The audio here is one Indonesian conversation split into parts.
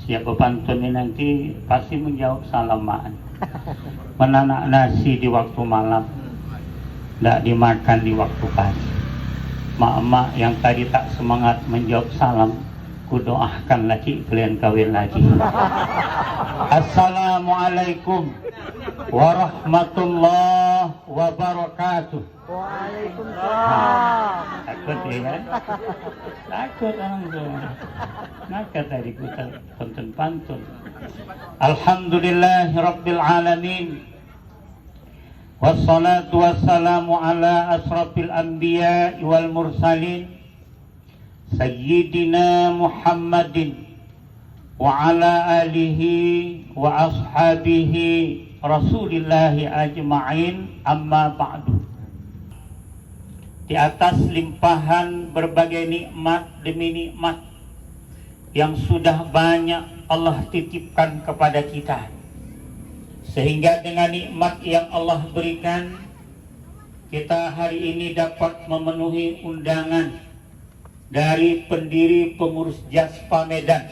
Siapa pantun ini nanti pasti menjawab salaman. Menanak nasi di waktu malam, tidak dimakan di waktu pagi. Mak-mak yang tadi tak semangat menjawab salam, kudoakan lagi kalian kawin lagi. Assalamualaikum warahmatullahi wabarakatuh. Waalaikumsalam. Takut ya kan? Takut orang tuh. Maka tadi kita pantun. Alhamdulillahirabbil alamin. Wassalatu wassalamu ala asrafil anbiya wal mursalin Sayyidina Muhammadin wa ala alihi wa ashabihi Rasulillahi ajma'in, amma ba'du. Di atas limpahan berbagai nikmat demi nikmat yang sudah banyak Allah titipkan kepada kita, sehingga dengan nikmat yang Allah berikan, kita hari ini dapat memenuhi undangan dari pendiri pengurus Jaspa Medan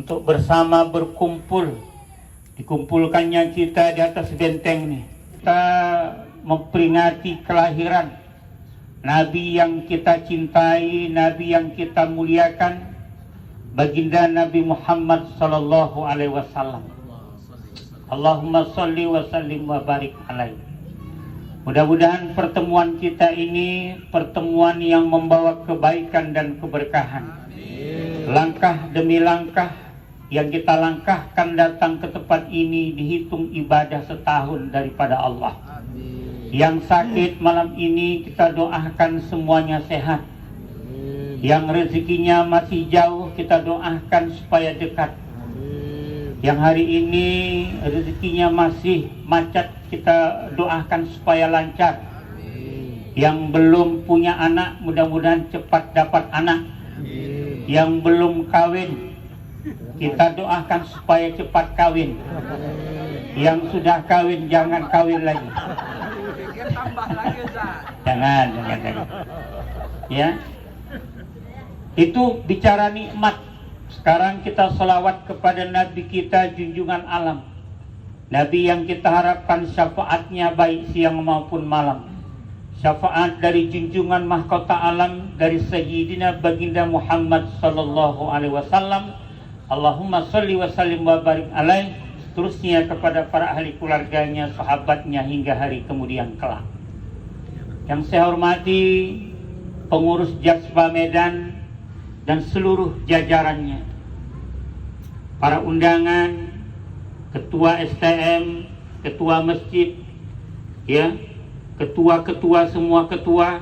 untuk bersama berkumpul. Dikumpulkannya kita di atas benteng nih. Kita memperingati kelahiran Nabi yang kita cintai, Nabi yang kita muliakan, baginda Nabi Muhammad sallallahu alaihi wasallam. Allahumma sholli wa sallim wa barik alaihi. Mudah-mudahan pertemuan kita ini pertemuan yang membawa kebaikan dan keberkahan. Langkah demi langkah yang kita langkahkan datang ke tempat ini dihitung ibadah setahun daripada Allah. Yang sakit malam ini kita doakan semuanya sehat. Yang rezekinya masih jauh kita doakan supaya dekat. Yang hari ini rezekinya masih macet kita doakan supaya lancar. Yang belum punya anak mudah-mudahan cepat dapat anak. Yang belum kawin kita doakan supaya cepat kawin. Yang sudah kawin jangan kawin lagi. Jangan. Ya. Itu bicara nikmat. Sekarang kita selawat kepada Nabi kita junjungan alam, Nabi yang kita harapkan syafaatnya baik siang maupun malam. Syafaat dari junjungan mahkota alam, dari Sayyidina Baginda Muhammad sallallahu alaihi wasallam. Allahumma sholli wa sallim wa barik alaih. Terusnya kepada para ahli keluarganya, sahabatnya hingga hari kemudian kelak. Yang saya hormati pengurus Jaspa Medan dan seluruh jajarannya, para undangan, ketua STM, ketua masjid, ya, ketua-ketua semua ketua,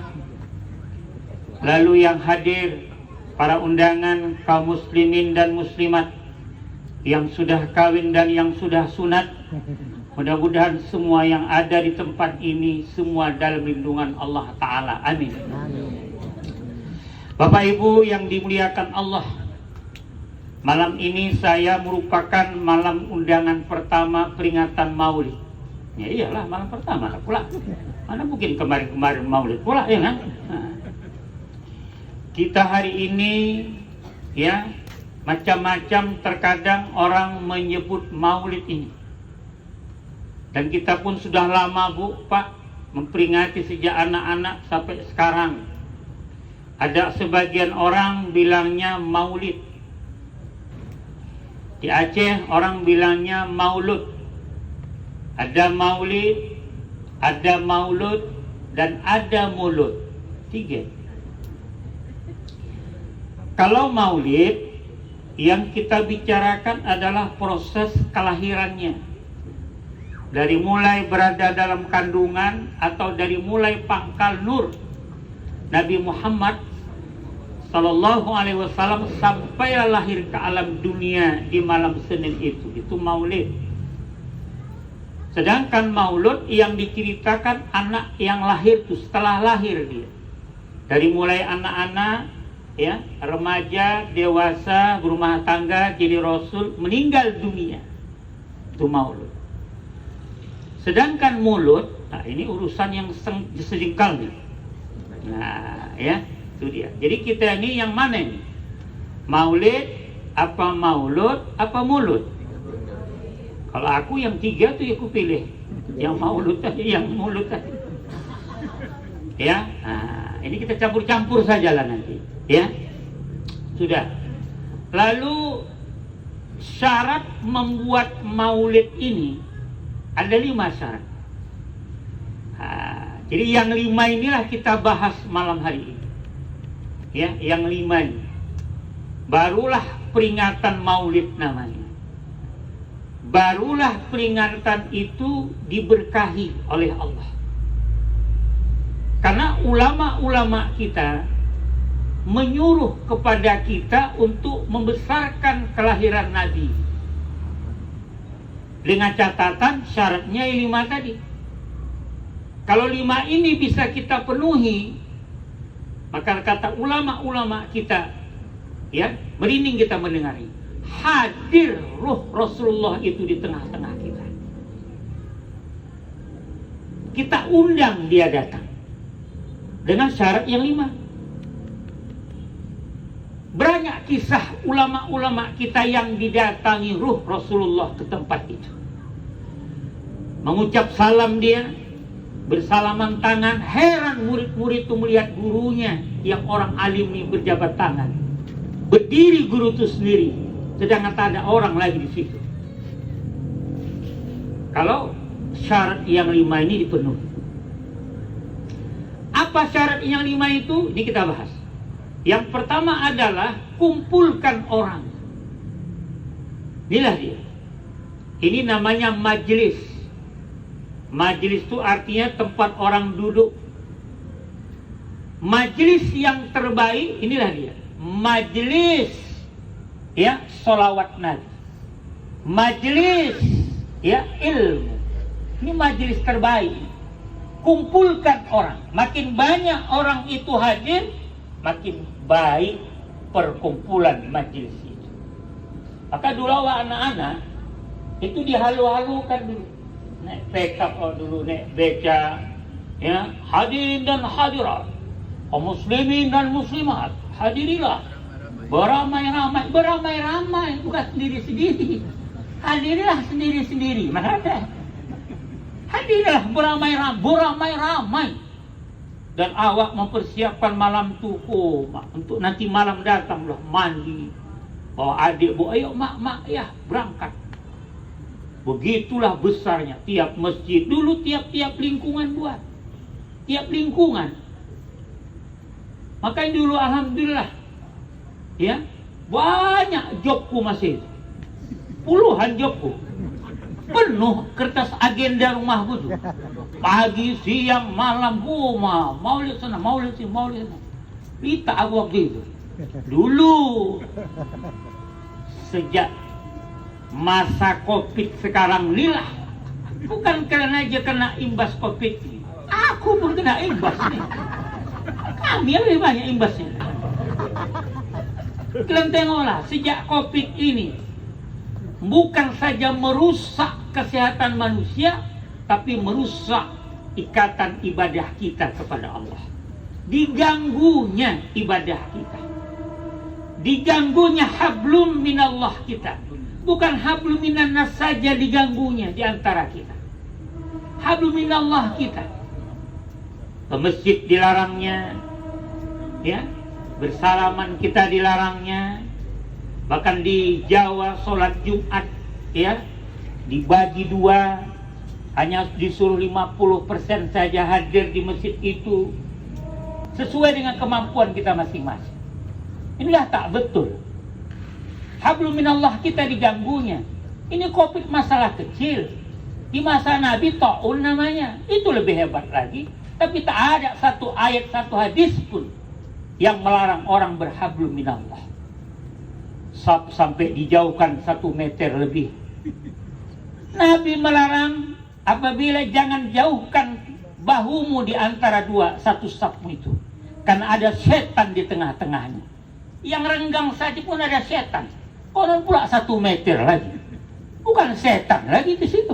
lalu yang hadir, para undangan kaum muslimin dan muslimat, yang sudah kawin dan yang sudah sunat. Mudah-mudahan semua yang ada di tempat ini semua dalam lindungan Allah Ta'ala. Amin. Bapak Ibu yang dimuliakan Allah, malam ini saya merupakan malam undangan pertama peringatan Maulid. Ya iyalah, malam pertama lah pula. Mana mungkin kemarin-kemarin Maulid pula, ya kan? Nah. Kita hari ini, ya, macam-macam terkadang orang menyebut Maulid ini. Dan kita pun sudah lama, Bu, Pak, memperingati sejak anak-anak sampai sekarang. Ada sebagian orang bilangnya Maulid. Di Aceh orang bilangnya Maulud. Ada Maulid, ada Maulud, dan ada Mulud. 3. Kalau Maulid, yang kita bicarakan adalah proses kelahirannya. Dari mulai berada dalam kandungan atau dari mulai pangkal nur Nabi Muhammad Sallallahu Alaihi Wasallam sampai lahir ke alam dunia di malam Senin itu Maulid. Sedangkan Maulud yang diceritakan anak yang lahir itu setelah lahir dia, dari mulai anak-anak, ya, remaja, dewasa, berumah tangga, jadi rasul, meninggal dunia, itu Maulud. Sedangkan Mulud, nah ini urusan yang sejengkal nih. Nah, ya, itu dia. Jadi kita ini yang mana ini? Maulid apa maulud, apa mulut? Kalau aku yang 3 tuh aku pilih yang maulud tadi, yang mulut tadi. Ya, nah, ini kita campur-campur saja lah nanti. Ya, sudah. Lalu syarat membuat maulid ini ada 5 syarat. Nah, jadi yang 5 inilah kita bahas malam hari ini. Ya, yang 5 ini. Barulah peringatan maulid namanya. Barulah peringatan itu diberkahi oleh Allah. Karena ulama-ulama kita menyuruh kepada kita untuk membesarkan kelahiran Nabi. Dengan catatan syaratnya 5 tadi. Kalau 5 ini bisa kita penuhi, maka kata ulama-ulama kita, ya, merinding kita mendengarnya. Hadir ruh Rasulullah itu di tengah-tengah kita. Kita undang dia datang dengan syarat yang 5. Banyak kisah ulama-ulama kita yang didatangi ruh Rasulullah ke tempat itu. Mengucap salam dia, bersalaman tangan. Heran murid-murid itu melihat gurunya yang orang alim ini berjabat tangan. Berdiri guru itu sendiri, sedangkan tak ada orang lagi di situ. Kalau syarat yang 5 ini dipenuhi. Apa syarat yang 5 itu? Ini kita bahas. Yang pertama adalah kumpulkan orang. Inilah dia. Ini namanya majelis. Majelis itu artinya tempat orang duduk. Majelis yang terbaik, inilah dia. Majelis, ya, sholawat Nabi. Majelis, ya, ilmu. Ini majelis terbaik. Kumpulkan orang. Makin banyak orang itu hadir, makin baik perkumpulan majelis itu. Maka dulu anak-anak itu dihalu-halukan dulu. Naik pickup dulu, naik beca, ya, hadirin dan hadirat, kaum muslimin dan muslimat, hadirilah beramai-ramai, beramai-ramai, bukan sendiri-sendiri. Hadirilah sendiri-sendiri, mana ada? Hadirilah beramai-ramai. Dan awak mempersiapkan malam tu, untuk nanti malam datanglah mandi, bawa adik, bawa, ayo mak, ya, berangkat. Begitulah besarnya tiap masjid. Dulu tiap-tiap lingkungan buat. Tiap lingkungan. Makanya dulu alhamdulillah, ya, banyak jobku masih. Puluhan jobku. Penuh kertas agenda rumahku tuh. Pagi, siang, malam, maulid sana, maulid sini, maulid sana. Kita aku waktu itu. Dulu sejak masa Covid sekarang inilah, bukan karena aja kena imbas Covid ini, aku pun kena imbas nih. Kami lebih banyak imbasnya. Kalian tengoklah, sejak Covid ini bukan saja merusak kesehatan manusia, tapi merusak ikatan ibadah kita kepada Allah. Diganggunya ibadah kita, diganggunya hablum minallah kita. Bukan hablum minannas saja diganggunya di antara kita, hablum minallah kita. Ke masjid dilarangnya, ya, bersalaman kita dilarangnya. Bahkan di Jawa sholat Jumat, ya, dibagi 2, hanya disuruh 50% saja hadir di masjid itu, sesuai dengan kemampuan kita masing-masing. Inilah tak betul. Hablum minallah kita diganggunya. Ini Covid masalah kecil. Di masa Nabi ta'un namanya, itu lebih hebat lagi. Tapi tak ada satu ayat, satu hadis pun yang melarang orang berhablum minallah. Sampai dijauhkan 1 meter lebih. Nabi melarang apabila jangan jauhkan bahumu di antara satu safmu itu, karena ada setan di tengah-tengahnya. Yang renggang saja pun ada setan. Konon pula 1 meter lagi. Bukan setan lagi di situ.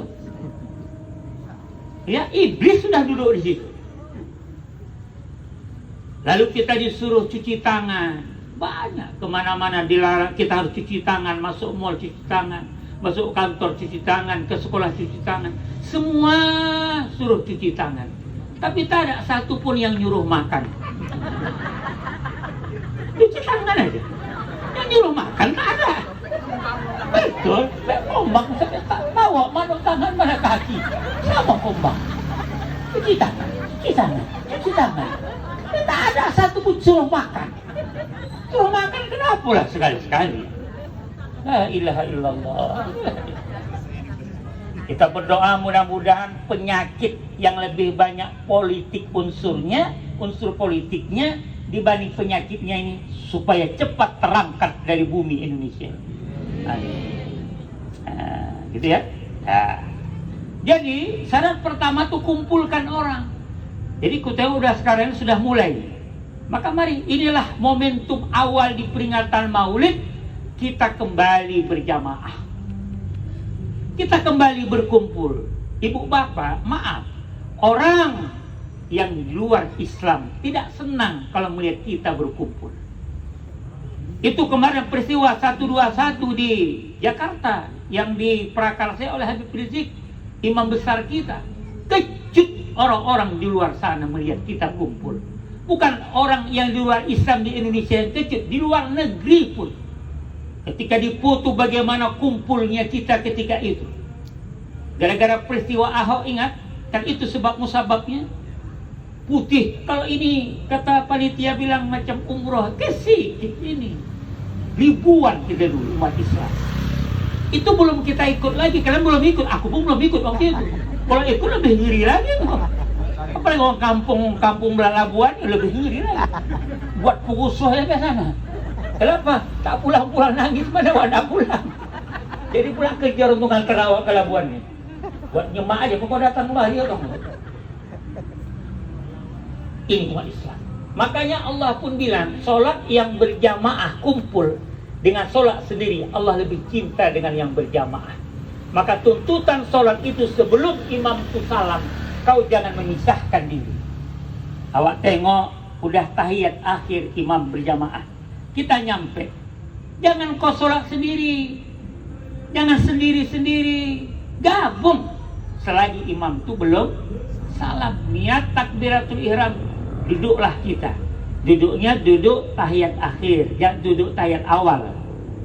Ya, iblis sudah duduk di situ. Lalu kita disuruh cuci tangan. Banyak, kemana-mana dilarang, kita harus cuci tangan, masuk mall cuci tangan, masuk kantor cuci tangan, ke sekolah cuci tangan, semua suruh cuci tangan. Tapi tak ada satu pun yang nyuruh makan. Cuci tangan aja. Yang nyuruh makan tak ada. Betul, kombang saya tak tahu mana tangan mana kaki. Sama kombang. Cuci tangan, cuci tangan, cuci tangan. Tak ada satu pun suruh makan. Suruh makan kenapa lah sekali-sekali. La ilaha illallah. Kita berdoa mudah-mudahan penyakit yang lebih banyak politik unsurnya, unsur politiknya dibanding penyakitnya ini supaya cepat terangkat dari bumi Indonesia. Gitu ya. Jadi syarat pertama tuh kumpulkan orang. Jadi kita udah sekarang sudah mulai. Maka mari, inilah momentum awal di peringatan Maulid, kita kembali berjamaah. Kita kembali berkumpul. Ibu bapak, maaf, orang yang di luar Islam tidak senang kalau melihat kita berkumpul. Itu kemarin peristiwa 121 di Jakarta yang diprakarsai oleh Habib Rizik, imam besar kita. Kejut orang-orang di luar sana melihat kita kumpul. Bukan orang yang di luar Islam di Indonesia yang kejut, di luar negeri pun. Ketika dipoto bagaimana kumpulnya kita ketika itu. Gara-gara peristiwa Ahok, ingat? Kan itu sebab musababnya. Putih, kalau ini kata panitia bilang macam umroh, kesikit ini. Ribuan kita dulu umat Islam. Itu belum kita ikut lagi, kalian belum ikut, aku pun belum ikut waktu itu. Kalau ikut lebih ngeri lagi tuh. Apalagi orang kampung Labuan lebih ngeri lagi. Buat pengusuh ya ke sana. Kenapa? Tak pulang-pulang nangis, mana wadah pulang. Jadi pulang kejar untuk ngantar awak ke Labuan nih. Buat nyemak aja, kok datang kembali ya kamu. Ini umat Islam. Makanya Allah pun bilang, sholat yang berjamaah kumpul dengan sholat sendiri, Allah lebih cinta dengan yang berjamaah. Maka tuntutan sholat itu sebelum imam itu salam, kau jangan memisahkan diri. Awak tengok, udah tahiyat akhir imam berjamaah. Kita nyampe, jangan kau sholat sendiri, jangan sendiri-sendiri, gabung selagi imam itu belum salam. Niat takbiratul ihram, duduklah kita. Duduknya duduk tahiyat akhir, jangan duduk tahiyat awal.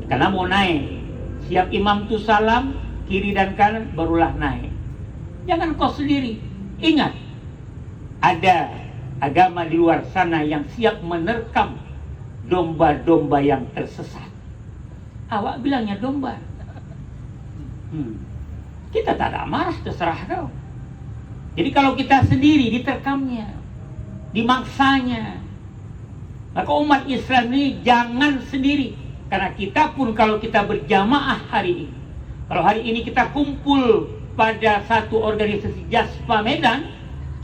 Karena mau naik, siap imam itu salam, kiri dan kanan barulah naik. Jangan kau sendiri. Ingat, ada agama di luar sana yang siap menerkam domba-domba yang tersesat. Awak bilangnya domba. Kita tak ada marah, terserah kau. Jadi kalau kita sendiri diterkamnya, dimaksanya, maka umat Islam ini jangan sendiri. Karena kita pun kalau kita berjamaah hari ini, kalau hari ini kita kumpul pada satu organisasi Jaspa Medan,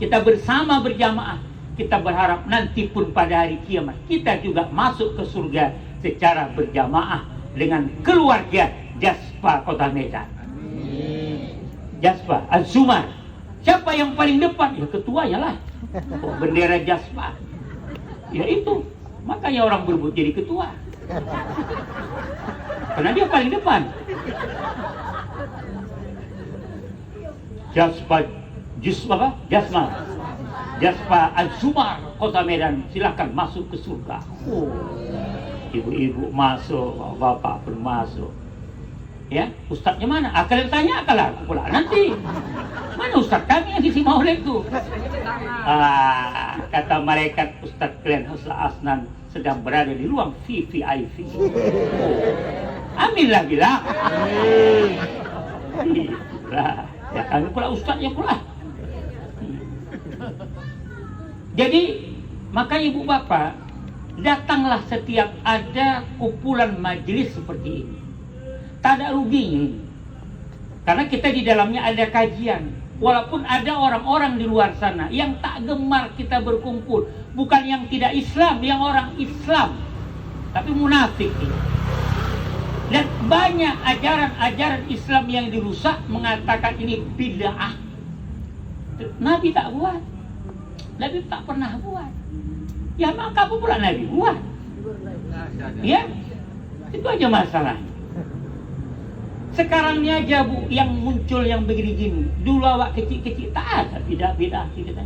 kita bersama berjamaah, kita berharap nanti pun pada hari kiamat kita juga masuk ke surga secara berjamaah dengan keluarga Jaspa Kota Medan. Jaspa, Az-Zumar. Siapa yang paling depan? Ya ketuanya lah. Bendera Jaspa. Ya itu. Makanya orang berebut jadi ketua. Karena dia paling depan. Jaspa Az-Zumar Kota Medan, silakan masuk ke surga. Ibu-ibu masuk, bapak pun masuk. Ya, ustadznya mana? Kalian tanya akalah pula nanti. Mana ustadz kami yang isi maulid itu? Kata malaikat, Ustadz Glenn Husla Asnan sedang berada di ruang VVIP. Aminlah bilang. Ya kami pula ustadznya pula. Jadi makanya ibu bapak, datanglah setiap ada kumpulan majelis seperti ini. Tak ada ruginya ini. Karena kita di dalamnya ada kajian. Walaupun ada orang-orang di luar sana yang tak gemar kita berkumpul, bukan yang tidak Islam, yang orang Islam, tapi munafik ini. Dan banyak ajaran-ajaran Islam yang dirusak, mengatakan ini bid'ah. Nabi tak buat. Nabi tak pernah buat. Ya maka apa pula Nabi buat? Ya, itu aja masalah. Sekarang ini aja Bu, yang muncul yang begini-gini. Dulu awak kecil-kecil tak ada beda-beda kita.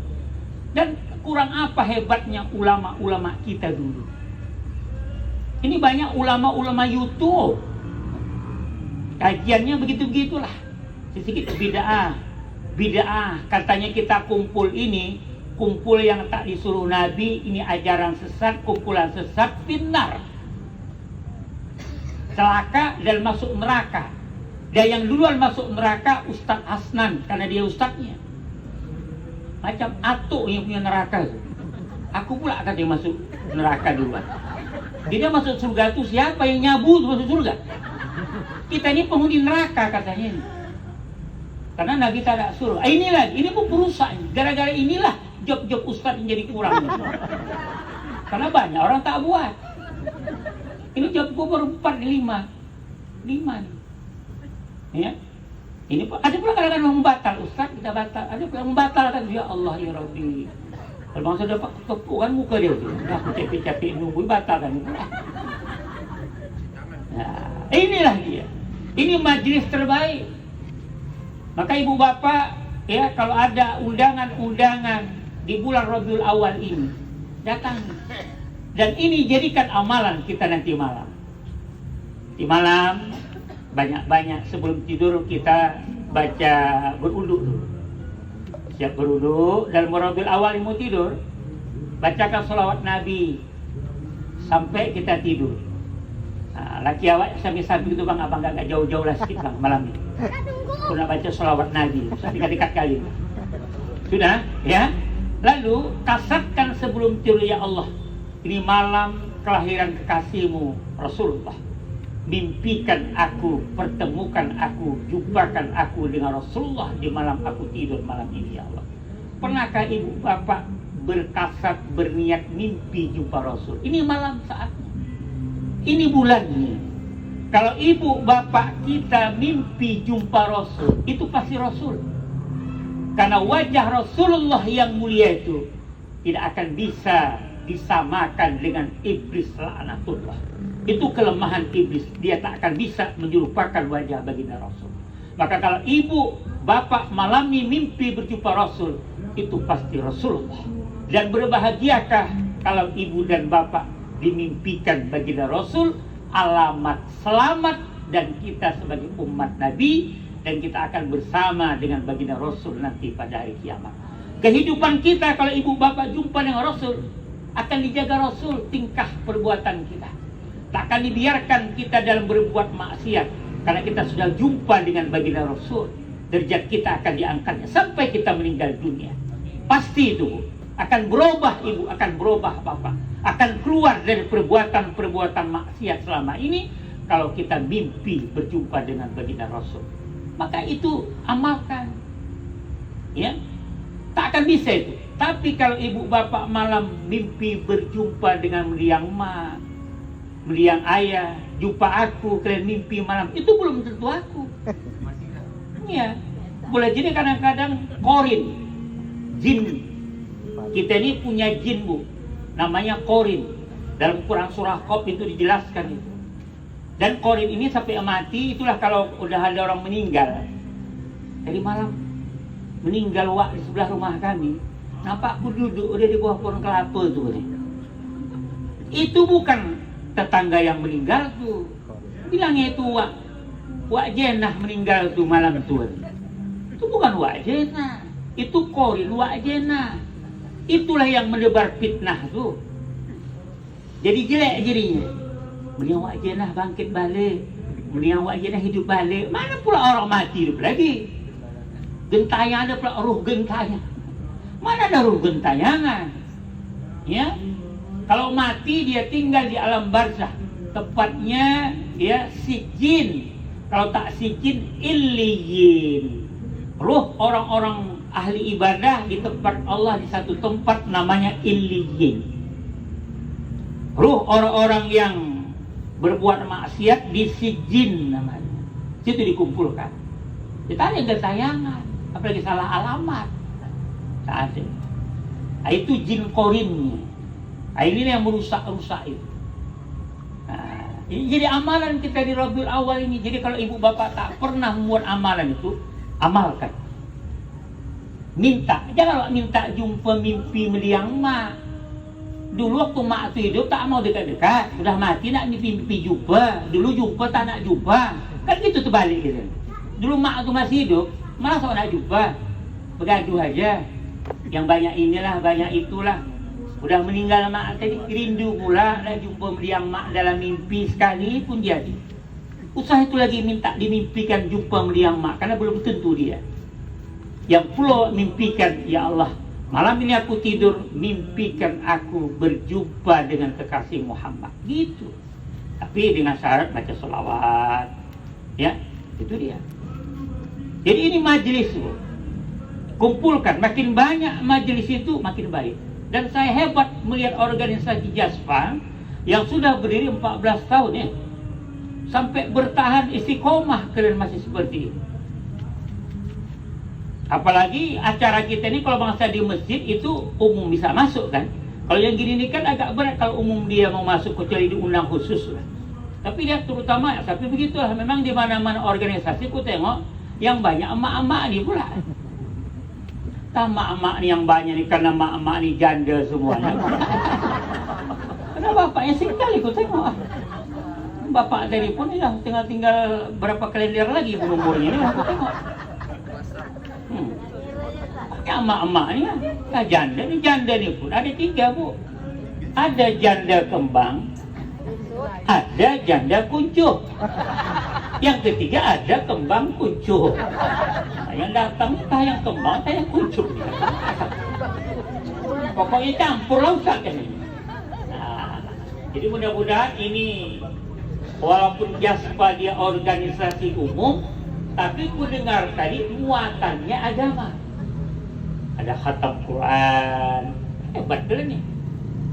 Dan kurang apa hebatnya ulama-ulama kita dulu. Ini banyak ulama-ulama YouTube. Kajiannya begitu-begitulah. Sedikit bid'ah. Katanya kita kumpul ini, kumpul yang tak disuruh Nabi, ini ajaran sesat, kumpulan sesat, finnar. Celaka dan masuk neraka. Dan yang duluan masuk neraka Ustadz Hasnan, karena dia ustadznya. Macam atuk yang punya neraka. Aku pula akan dia masuk neraka duluan. Dia masuk surga itu siapa yang nyabu masuk surga? Kita ini penghuni neraka katanya ini. Karena Nabi tak suruh. Ini pun perusak. Gara-gara inilah job-job ustadz yang jadi kurang. Karena banyak orang tak buat. Ini job gue baru 4, 5 nih. Ya. Ini ada pula kadang-kadang membatal, ustaz kita batal. Ada pula membatalkan, ya Allah ya Rabbi. Kalau bangsa dapat kepukan muka dia tu. Aku capek-capek nunggu batalkan. Nah, inilah dia. Ini majlis terbaik. Maka ibu bapak, ya kalau ada undangan-undangan di bulan Rabiul Awal ini, datang. Dan ini jadikan amalan kita nanti malam. Di malam banyak-banyak sebelum tidur kita baca beruduk dulu. Siap beruduk dalam Rabiul Awal mau tidur, bacakan sholawat Nabi sampai kita tidur. Nah, laki awak sambil-sambil itu bang, abang agak jauh-jauh lah sikit bang malam ini. Sudah baca sholawat Nabi, sudah dekat-dekat kali. Sudah, ya. Lalu kasatkan sebelum tidur, ya Allah, ini malam kelahiran kekasihmu Rasulullah. Mimpikan aku, pertemukan aku, jumpakan aku dengan Rasulullah di malam aku tidur malam ini, ya Allah. Pernahkah ibu bapak berkasat, berniat mimpi jumpa Rasul? Ini malam saatnya. Ini bulannya. Kalau ibu bapak kita mimpi jumpa Rasul, itu pasti Rasul. Karena wajah Rasulullah yang mulia itu tidak akan bisa disamakan dengan iblis laknatullah. Itu kelemahan iblis, dia tak akan bisa menyerupakan wajah baginda Rasul. Maka kalau ibu bapak malami mimpi berjumpa Rasul, itu pasti Rasulullah. Dan berbahagiakah kalau ibu dan bapak dimimpikan baginda Rasul, alamat selamat, dan kita sebagai umat Nabi, dan kita akan bersama dengan baginda Rasul nanti pada hari kiamat. Kehidupan kita kalau ibu bapak jumpa dengan Rasul, akan dijaga Rasul tingkah perbuatan kita. Tak akan dibiarkan kita dalam berbuat maksiat, karena kita sudah jumpa dengan baginda Rasul. Derajat kita akan diangkatnya sampai kita meninggal dunia. Pasti itu akan berubah ibu, akan berubah bapak, akan keluar dari perbuatan-perbuatan maksiat selama ini kalau kita mimpi berjumpa dengan baginda Rasul. Maka itu amalkan. Ya. Tak akan bisa itu. Tapi kalau ibu bapak malam mimpi berjumpa dengan mendiang mak, mendiang ayah, jumpa aku, kalian mimpi malam, itu belum tentu aku. Iya, boleh jadi kadang-kadang korin, jin. Kita ini punya jin bu, namanya korin. Dalam Quran surah Qaf itu dijelaskan itu. Dan korin ini sampai mati, itulah kalau udah ada orang meninggal. Jadi malam meninggal wak di sebelah rumah kami, nampak aku duduk udah di bawah pohon kelapa itu. Itu bukan tetangga yang meninggal tuh, bilangnya itu wak jenah meninggal tuh malam tuh. Itu bukan wak jenah, itu korin wak jenah. Itulah yang menebar fitnah tuh. Jadi jelek jadinya. Mending wak jenah bangkit balik, mending wak jenah hidup balik. Mana pula orang mati hidup lagi? Gentayangan ada pula ruh gentayangan. Mana ada ruh gentayangan? Ya. Kalau mati dia tinggal di alam barzah, tepatnya ya sijin. Kalau tak sijin, illiyin. Ruh orang-orang ahli ibadah di tempat Allah di satu tempat namanya illiyin. Ruh orang-orang yang berbuat maksiat di sijin namanya. Situ dikumpulkan. Kita ada gentayangan, apalagi salah alamat. Tak ada. Itu jin korinnya. Ini yang merusak-rusak itu. Jadi amalan kita di Rabiul Awal ini, jadi kalau ibu bapak tak pernah membuat amalan itu, amalkan. Minta, janganlah minta jumpa mimpi meliang mak. Dulu waktu mak itu hidup tak mau dekat-dekat, sudah mati nak mimpi jumpa. Dulu jumpa tak nak jumpa, kan gitu terbalik gitu. Dulu mak itu masih hidup, malah sok nak jumpa, bergaduh aja. Yang banyak inilah, banyak itulah. Udah meninggal mak tadi, rindu pula nak jumpa meliang mak dalam mimpi sekali pun jadi. Usaha itu lagi minta dimimpikan jumpa meliang mak, karena belum tentu dia. Yang pula mimpikan, ya Allah, malam ini aku tidur, mimpikan aku berjumpa dengan kekasih Muhammad. Gitu. Tapi dengan syarat baca sholawat. Ya, itu dia. Jadi ini majelis. Kumpulkan, makin banyak majelis itu makin baik. Dan saya hebat melihat organisasi Jaspa yang sudah berdiri 14 tahun ya. Sampai bertahan istiqomah kalian masih seperti ini. Apalagi acara kita ini kalau bangsa di masjid itu umum bisa masuk kan. Kalau yang gini ini kan agak berat kalau umum dia mau masuk kecuali diundang khusus lah. Tapi dia terutama, tapi begitulah memang di mana-mana organisasi ku tengok yang banyak emak-emak nih pula. Emak-emak nih yang banyak nih karena emak-emak nih janda semuanya. Karena bapaknya sekali ku tengok. Bapak tadi pun ya tinggal berapa kalender lagi umurnya ini aku tengok. Ya emak-emak ni lah janda ni pun ada 3 bu. Ada janda kembang, ada janda kuncup, yang ketiga ada kembang kuncup. Yang datang entah yang kembang entah yang kuncup. Pokoknya campur lah Ustaz kan ini. Jadi mudah-mudahan ini walaupun Jaspa dia organisasi umum, tapi ku dengar tadi muatannya agama. Ada khatam Quran, hebat betul nih.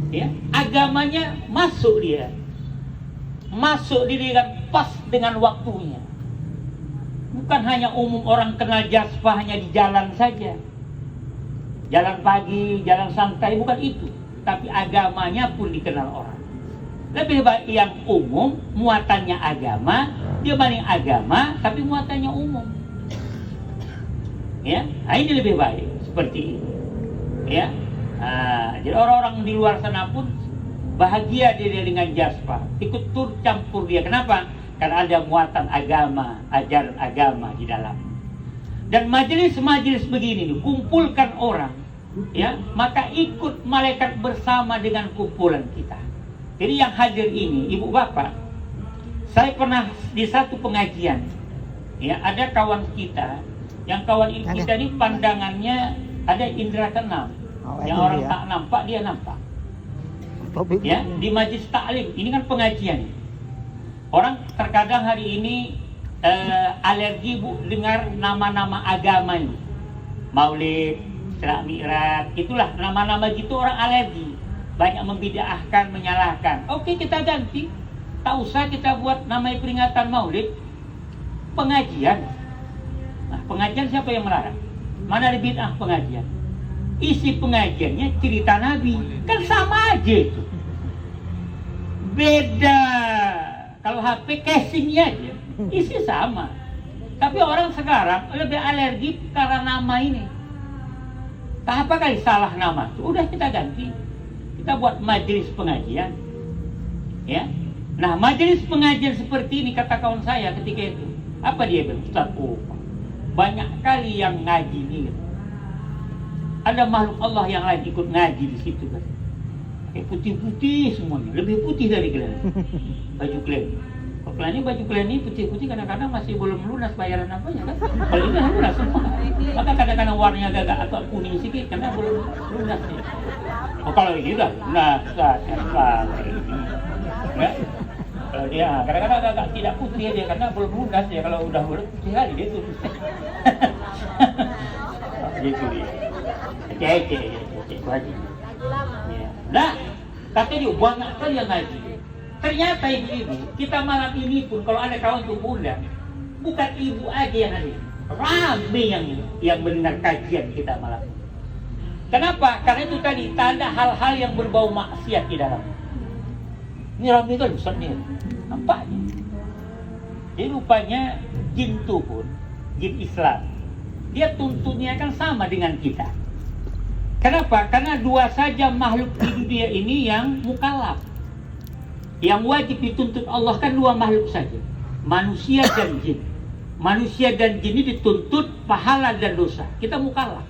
Ya, agamanya masuk dia. Masuk dia pas dengan waktunya. Bukan hanya umum orang kenal Jaspa hanya di jalan saja. Jalan pagi, jalan santai, bukan itu. Tapi agamanya pun dikenal orang. Lebih baik yang umum, muatannya agama, dia paling agama, tapi muatannya umum. Ya, ini lebih baik seperti ini. Ya, jadi orang-orang di luar sana pun bahagia dia dengan Jaspa, ikut tur campur dia. Kenapa? Karena ada muatan agama, ajaran agama di dalam. Dan majelis-majelis begini nih, kumpulkan orang, ya, maka ikut malaikat bersama dengan kumpulan kita. Jadi yang hadir ini, ibu bapak, saya pernah di satu pengajian, ya, ada kawan kita, yang kawan kita ini pandangannya ada indera keenam, yang orang tak nampak dia nampak. Ya, di majlis taklim, ini kan pengajian. Orang terkadang hari ini alergi bu dengar nama-nama agama ini, Maulid, Isra Mi'raj, itulah nama-nama gitu orang alergi. Banyak membid'ahkan, menyalahkan. Oke, kita ganti. Tak usah kita buat namanya peringatan Maulid, pengajian. Nah, pengajian siapa yang melarang? Mana ada bid'ah pengajian? Isi pengajiannya cerita Nabi. Kan sama aja itu. Beda. Kalau HP casingnya aja, isi sama. Tapi orang sekarang lebih alergi karena nama ini. Tak apa kali salah nama. Udah kita ganti. Kita buat majelis pengajian, ya. Nah, majelis pengajian seperti ini kata kawan saya ketika itu, apa dia bilang? Ustaz, banyak kali yang ngaji nih. Ada makhluk Allah yang lagi ikut ngaji di situ kan. Kayak putih-putih semuanya, lebih putih dari kalian. Baju kalian. Kalau kalian ini baju kalian ini putih-putih kadang-kadang masih belum lunas bayaran apanya kan. Kalau ini lunas semua. Maka kadang-kadang warnanya agak atau kuning sedikit karena belum lunas ya. Oh, kalau ini udah lunas, ya. Kalau dia kadang-kadang agak tidak putih dia karena belum lunas ya. Kalau udah putih kali dia tuh. Gitu dia. Cek lagi. Nah, katanya banyak kali yang ngaji. Ternyata ibu-ibu, kita malam ini pun kalau ada kawan untuk undang, bukan ibu aja yang hadir, rame yang mendengar kajian kita malam. Kenapa? Karena itu tadi tanda hal-hal yang berbau maksiat di dalam. Ini rame kan Ustaz ni. Nampaknya. Jadi rupanya jin itu pun, jin Islam, dia tuntutnya kan sama dengan kita. Kenapa? Karena dua saja makhluk di dunia ini yang mukallaf. Yang wajib dituntut Allah kan dua makhluk saja, manusia dan jin. Manusia dan jin ini dituntut pahala dan dosa. Kita mukallaf.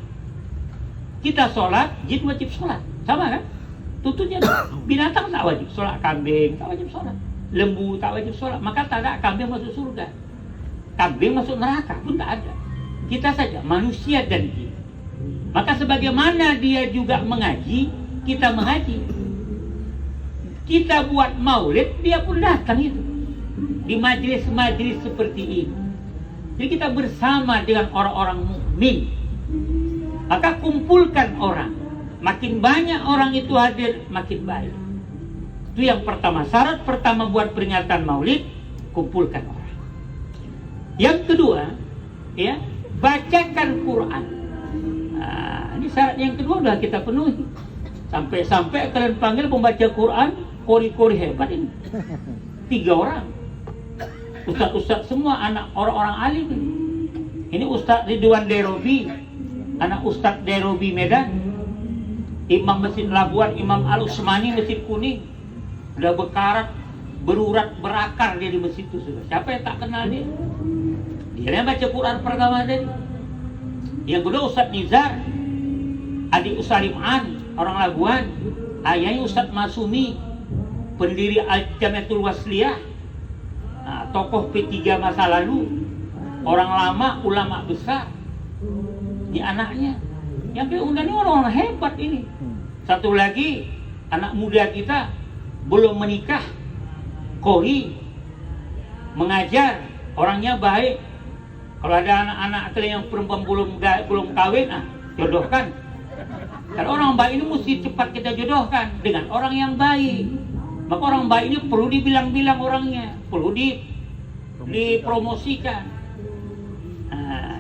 Kita sholat, jin wajib sholat. Sama kan? Tuntutnya binatang tak wajib sholat, kambing tak wajib sholat, lembu tak wajib sholat. Maka tak ada kambing masuk surga, kambing masuk neraka pun tak ada. Kita saja manusia dan jin. Maka sebagaimana dia juga mengaji, kita mengaji. Kita buat maulid, dia pun datang itu di majlis-majlis seperti ini. Jadi kita bersama dengan orang-orang mukmin. Maka kumpulkan orang. Makin banyak orang itu hadir, makin baik. Itu yang pertama. Syarat pertama buat peringatan maulid, kumpulkan orang. Yang kedua, ya, bacakan Quran. Nah, ini syarat yang kedua sudah kita penuhi. Sampai-sampai kalian panggil pembaca Quran, kori-kori hebat ini. 3 orang. Ustaz-ustaz semua, anak orang-orang alim. Ini Ustaz Ridwan Derobi, anak Ustaz Derobi Medan. Imam Masjid Labuan, Imam Al-Usmani Masjid Kuning. Udah bekarat, berurat, berakar dia di masjid itu sudah. Siapa yang tak kenal dia? Dia yang baca Quran pertama tadi. Yang kedua Ustaz Nizar, adik Ustaz Rim'an, orang Labuan. Ayahnya Ustaz Masumi, pendiri Al-Jamiatul Wasliyah, tokoh P3 masa lalu, orang lama, ulama besar. Ini anaknya. Yang diundang ini orang-orang hebat ini. Satu lagi, anak muda kita belum menikah, kori, mengajar, orangnya baik. Kalau ada anak-anak kalian yang perempuan belum kawin, jodohkan. Karena orang baik ini mesti cepat kita jodohkan dengan orang yang baik. Maka orang baik ini perlu dibilang-bilang orangnya, perlu dipromosikan.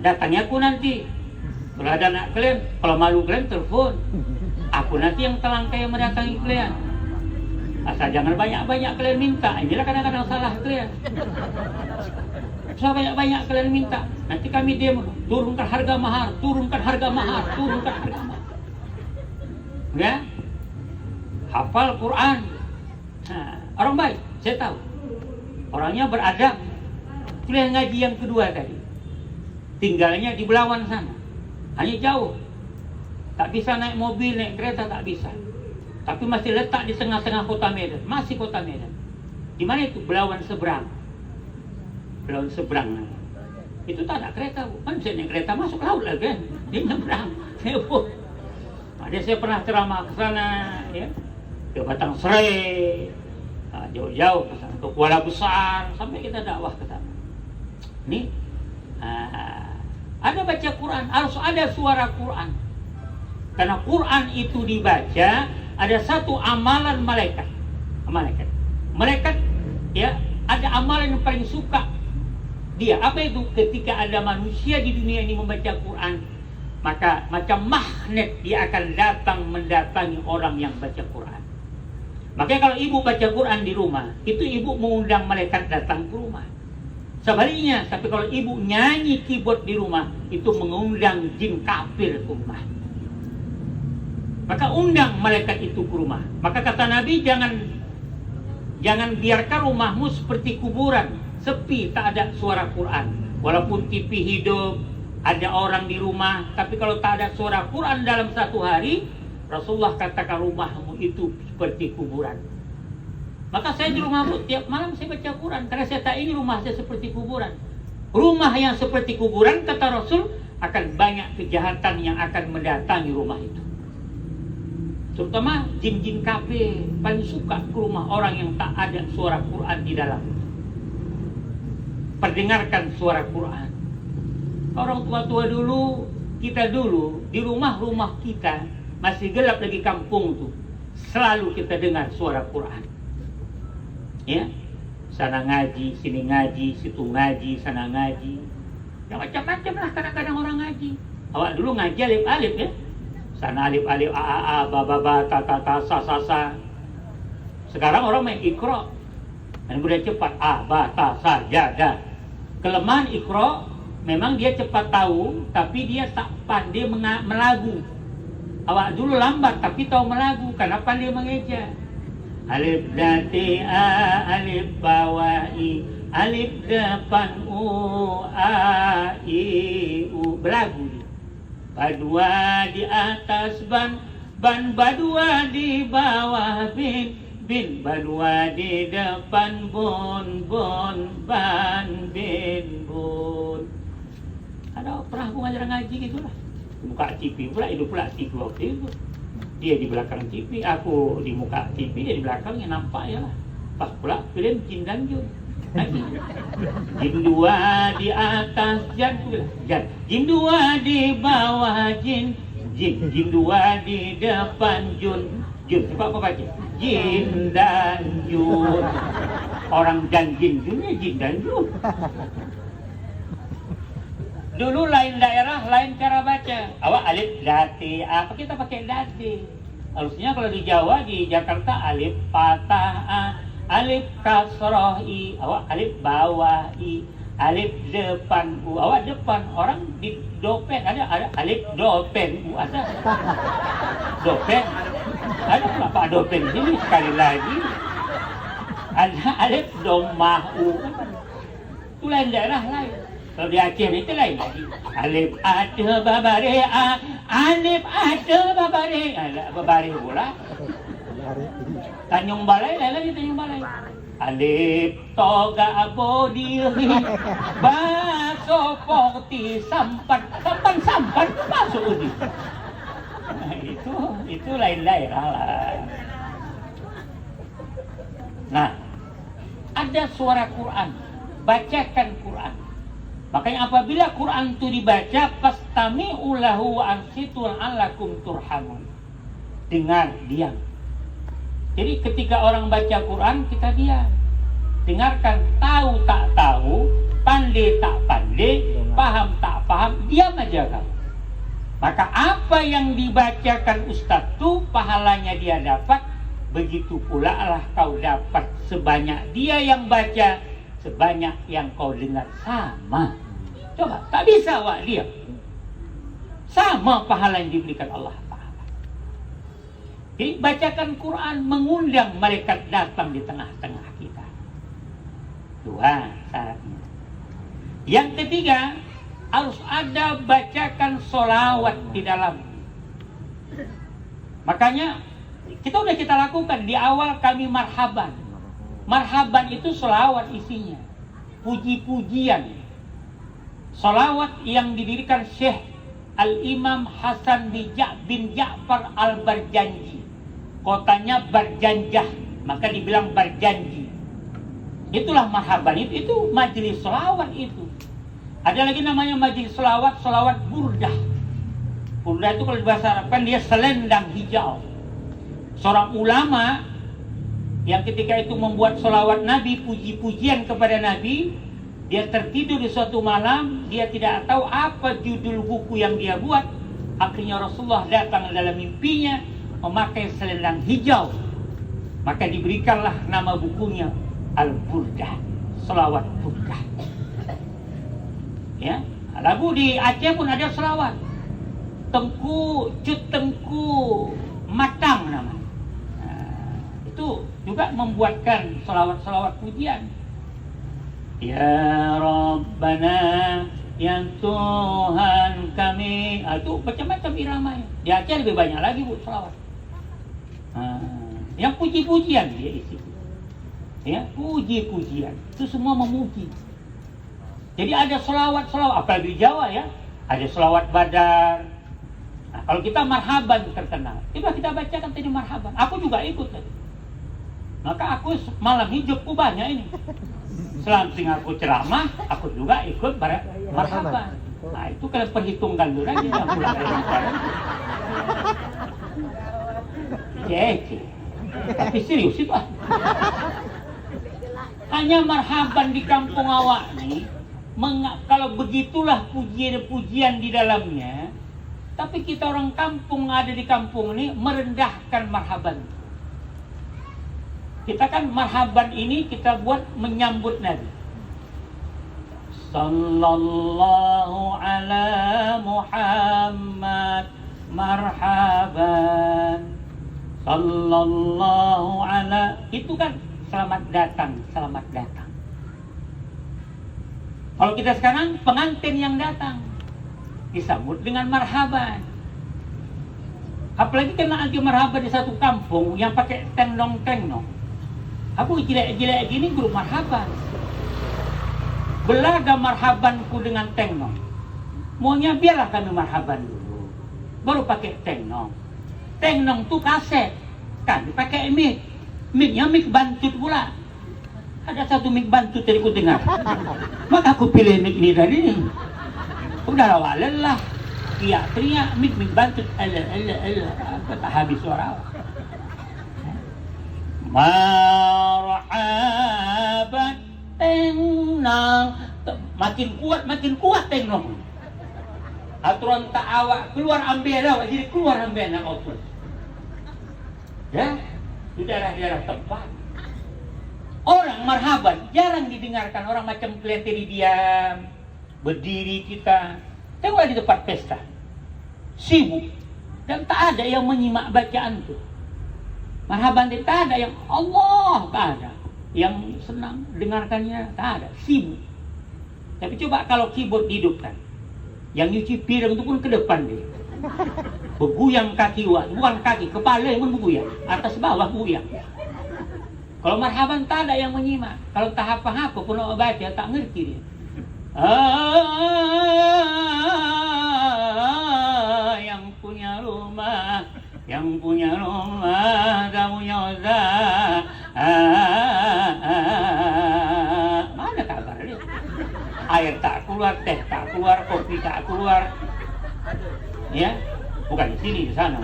Datangnya aku nanti. Kalau ada anak kalian, kalau malu kalian telepon. Aku nanti yang telangkai yang mendatangi kalian. Asal jangan banyak-banyak kalian minta. Inilah kadang-kadang salah kalian. Asal banyak-banyak kalian minta. Nanti kami demo, turunkan harga mahar, turunkan harga mahar, turunkan harga mahar. Ya? Hafal Quran. Orang baik, saya tahu. Orangnya beradab. Kuliah ngaji yang kedua tadi. Tinggalnya di Belawan sana. Hanya jauh. Tak bisa naik mobil, naik kereta tak bisa. Tapi masih letak di tengah-tengah kota Medan. Masih kota Medan. Di mana itu? Belawan seberang. Belawan seberang. Itu tak ada kereta. Kan saya naik kereta masuk laut lagi kan. Dia nyebrang. Dia saya pernah ceramah ke sana, ya. Ke Batang Serai. Jauh-jauh ke sana. Ke Kuala Besar. Sampai kita dakwah ke sana. Ini. Ada baca Quran, harus ada suara Quran. Karena Quran itu dibaca, ada satu amalan malaikat. Malaikat, ya, ada amalan yang paling suka dia. Apa itu? Ketika ada manusia di dunia ini membaca Quran, maka macam magnet dia akan datang mendatangi orang yang baca Quran. Makanya kalau ibu baca Quran di rumah, itu ibu mengundang malaikat datang ke rumah. Sebaliknya, tapi kalau ibu nyanyi keyboard di rumah, itu mengundang jin kafir ke rumah. Maka undang malaikat itu ke rumah. Maka kata Nabi, jangan biarkan rumahmu seperti kuburan, sepi, tak ada suara Quran. Walaupun TV hidup, ada orang di rumah, tapi kalau tak ada suara Quran dalam satu hari, Rasulullah katakan rumahmu itu seperti kuburan. Maka saya di rumah tiap malam saya baca Quran. Karena saya tak ini rumah saya seperti kuburan. Rumah yang seperti kuburan, kata Rasul, akan banyak kejahatan yang akan mendatangi rumah itu. Terutama jin-jin kafir paling suka ke rumah orang yang tak ada suara Quran di dalam. Perdengarkan suara Quran. Orang tua-tua dulu, kita dulu, di rumah-rumah kita, masih gelap lagi kampung tuh, selalu kita dengar suara Quran. Ya, sana ngaji, sini ngaji, situ ngaji, sana ngaji. Ya macam-macam lah kadang-kadang orang ngaji. Awak dulu ngaji alif-alif ya. Sana alif-alif, a, ba, ba, ta, ta, sa, sa, sa. Sekarang orang main Iqra, dan mudah cepat. Ba, ta, sa, ja, da. Kelemahan Iqra memang dia cepat tahu, tapi dia tak pandai melagu. Awak dulu lambat tapi tahu melagu, karena pandai mengeja. Alif dati a, alif bawah i, alif depan u, a, i, u. Belagu. Badua di atas ban, ban badua di bawah bin, bin badua di depan bun, bun, ban, bin, bun. Ada pernah aku ngaji gitu lah. Muka TV pula, hidup pula TV waktu itu. Dia di belakang TV, aku di muka TV, dia di belakangnya, nampak ya lah. Pas pula film Jin dan Jun. Lagi. Jin 2 di atas Jan, Jan. Jin 2 di bawah Jin, Jin. Jin 2 di depan Jun, Jun. Coba apa baca? Jin dan Jun. Orang dan Jin Junnya Jin dan Jun. Dulu lain daerah, lain cara baca. Awak alif dati, apa kita pakai dati. Harusnya kalau di Jawa, di Jakarta alif patah a, alif kasroh i, awak alif bawah i, alif depan u, awak depan. Orang di dopen ada alif dopen u, ada dopen, ada apa dopen ini sekali lagi. Ada alif domah u, itu lain daerah lain. Kalau di Aceh itu lain lagi. Alif ada babare a, alif ada babare, babare pula. Tanjung Balai lain lagi, Tanjung Balai. Alif toga abo diri, baso poti sampan, sampan masuk uji. Nah, itu lain daerah lah. Nah, ada suara Quran, bacakan Quran. Makanya apabila Quran itu dibaca, fastami'u lahu wa ansitu la'allakum turhamun. Dengar, diam. Jadi ketika orang baca Quran, kita diam. Dengarkan, tahu tak tahu, pandai tak pandai, paham tak paham, diam aja kamu. Maka apa yang dibacakan Ustadz itu pahalanya dia dapat, begitu pula lah kau dapat. Sebanyak dia yang baca, sebanyak yang kau dengar, sama. Coba, tak bisa wak dia. Sama pahala yang diberikan Allah Ta'ala. Jadi bacakan Quran, mengundang malaikat datang di tengah-tengah kita. Dua syaratnya. Yang ketiga, harus ada bacakan sholawat di dalam. Makanya kita lakukan di awal kami marhaban. Marhaban itu sholawat isinya, puji-pujian. Sholawat yang didirikan Syekh Al-Imam Hasan bin Ja'far Al-Barjanji. Kotanya Barjanjah, maka dibilang Barjanji. Itulah marhaban, itu majelis sholawat itu. Ada lagi namanya majelis sholawat, sholawat burdah. Burdah itu kalau bahasa Arab kan dia selendang hijau. Seorang ulama yang ketika itu membuat sholawat Nabi, puji-pujian kepada Nabi, dia tertidur di suatu malam, dia tidak tahu apa judul buku yang dia buat. Akhirnya Rasulullah datang dalam mimpinya memakai selendang hijau. Maka diberikanlah nama bukunya Al-Burdah, sholawat Burdah. Ya, lagu di Aceh pun ada sholawat. Cut Tengku Matang namanya. Itu juga membuatkan sholawat-sholawat pujian. Ya Rabbana, ya Tuhan kami. Itu macam-macam iramanya. Di Aceh lebih banyak lagi bu sholawat. Yang puji-pujian dia isi. Ya, puji-pujian. Itu semua memuji. Jadi ada sholawat-sholawat. Apalagi di Jawa ya, ada sholawat Badar. Nah, kalau kita marhaban terkenal, coba kita bacakan tadi marhaban. Aku juga ikut tadi. Maka aku malam hidupku banyak ini. Selamping aku ceramah, aku juga ikut marhaban. Nah itu kalian perhitungkan dulu aja yang pulang dari sana. Cek. Tapi serius itu. Hanya marhaban di kampung awak nih. Kalau begitulah pujian-pujian di dalamnya. Tapi kita orang kampung ada di kampung ini merendahkan marhaban. Kita kan marhaban ini kita buat menyambut Nabi. Sallallahu ala Muhammad marhaban. Sallallahu ala, itu kan selamat datang, selamat datang. Kalau kita sekarang pengantin yang datang disambut dengan marhaban. Apalagi kena anti marhaban di satu kampung yang pakai tengnong-tengnong. Aku jelek-jelek gini grup marhaban. Belaga marhabanku dengan tengnong. Maunya biarlah kami marhaban dulu, baru pakai tengnong. Tengnong tuh kaset, kan dipakai mic. Micnya mic bantut pula. Ada satu mic bantut tadi ku dengar. Maka aku pilih mic ini tadi. Udah lelah. Iya, teriak mic bantut. Aku tak habis suara. Marhaban tengnong. Makin kuat tengnong. Aturan tak awak keluar ambil awak, jadi keluar ambil nak output. Ya, di daerah-daerah tempat. Orang marhaban jarang didengarkan, orang macam kelihatan diam, berdiri kita. Tengoklah di tempat pesta, sibuk dan tak ada yang menyimak bacaan tu. Marhaban itu tak ada yang Allah, tak ada yang senang dengarkannya, tak ada, sibuk. Tapi coba kalau keyboard dihidupkan, yang nyuci piring itu pun ke depan dia, bergoyang kaki, bukan kaki, kepala yang pun bergoyang, atas bawah goyang. Kalau marhaban tak ada yang menyimak, kalau tak apa-apa pun nak baca tak ngerti dia. Yang punya rumah tak punya usaha. Mana kabar dia? Air tak keluar, teh tak keluar, kopi tak keluar. Ya, bukan di sini, di sana.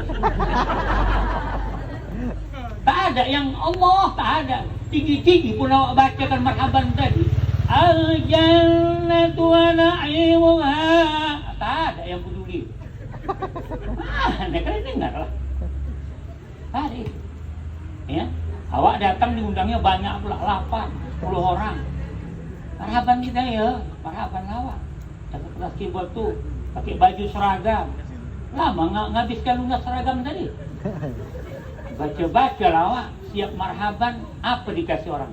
Tak ada yang Allah, tak ada. Tinggi-tinggi pun awak bacakan marhaban tadi. Al-jannatu wa na'imuha. Tak ada yang peduli. Mana kalian dengar lah. Hari, ya, awak datang diundangnya banyak pula, 80 orang. Marhaban kita ya, marhaban awak. Dapat kelas keyboard tu, pakai baju seragam. Lama ngabiskan lunas seragam tadi. Baca-baca lah awak, siap marhaban, apa dikasih orang?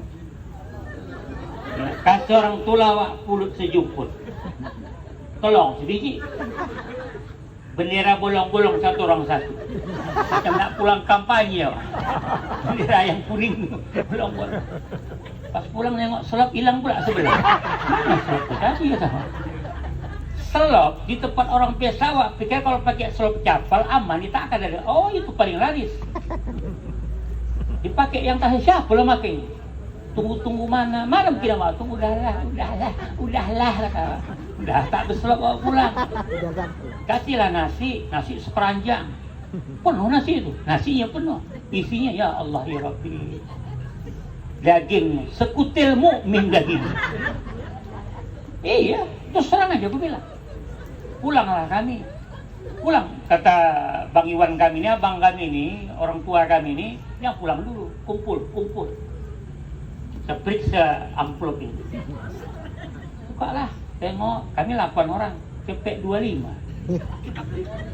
Ya, kasih orang tu lawak pulut sejumput. Tolong sedikit. Bendera bolong-bolong satu orang satu. Macam nak pulang kampanye. Bendera yang kuning bolong-bolong. Pas pulang tengok selop hilang pula sebelah. Mana selop tadi ya sama? Selop di tempat orang pesawat, pikir kalau pakai selop capal aman, dia tak akan ada. Oh, itu paling laris. Dipakai yang tak siapa lah makanya. Tunggu-tunggu mana mungkin mau tunggu udahlah lah. Udah tak berselop bawa pulang. Kasihlah nasi seperanjang. Penuh nasi itu. Nasinya penuh. Isinya ya Allah ya Rabbi. Daging sekutil mukmin daging. Iya, terus serang aja aku bilang. Pulanglah kami. Pulang, kata Bang Iwan kami ini, abang kami ini, orang tua kami ini, yang pulang dulu, kumpul. Kita periksa amplop ini. Bukalah, tengok, kami 8 orang, cepek 25.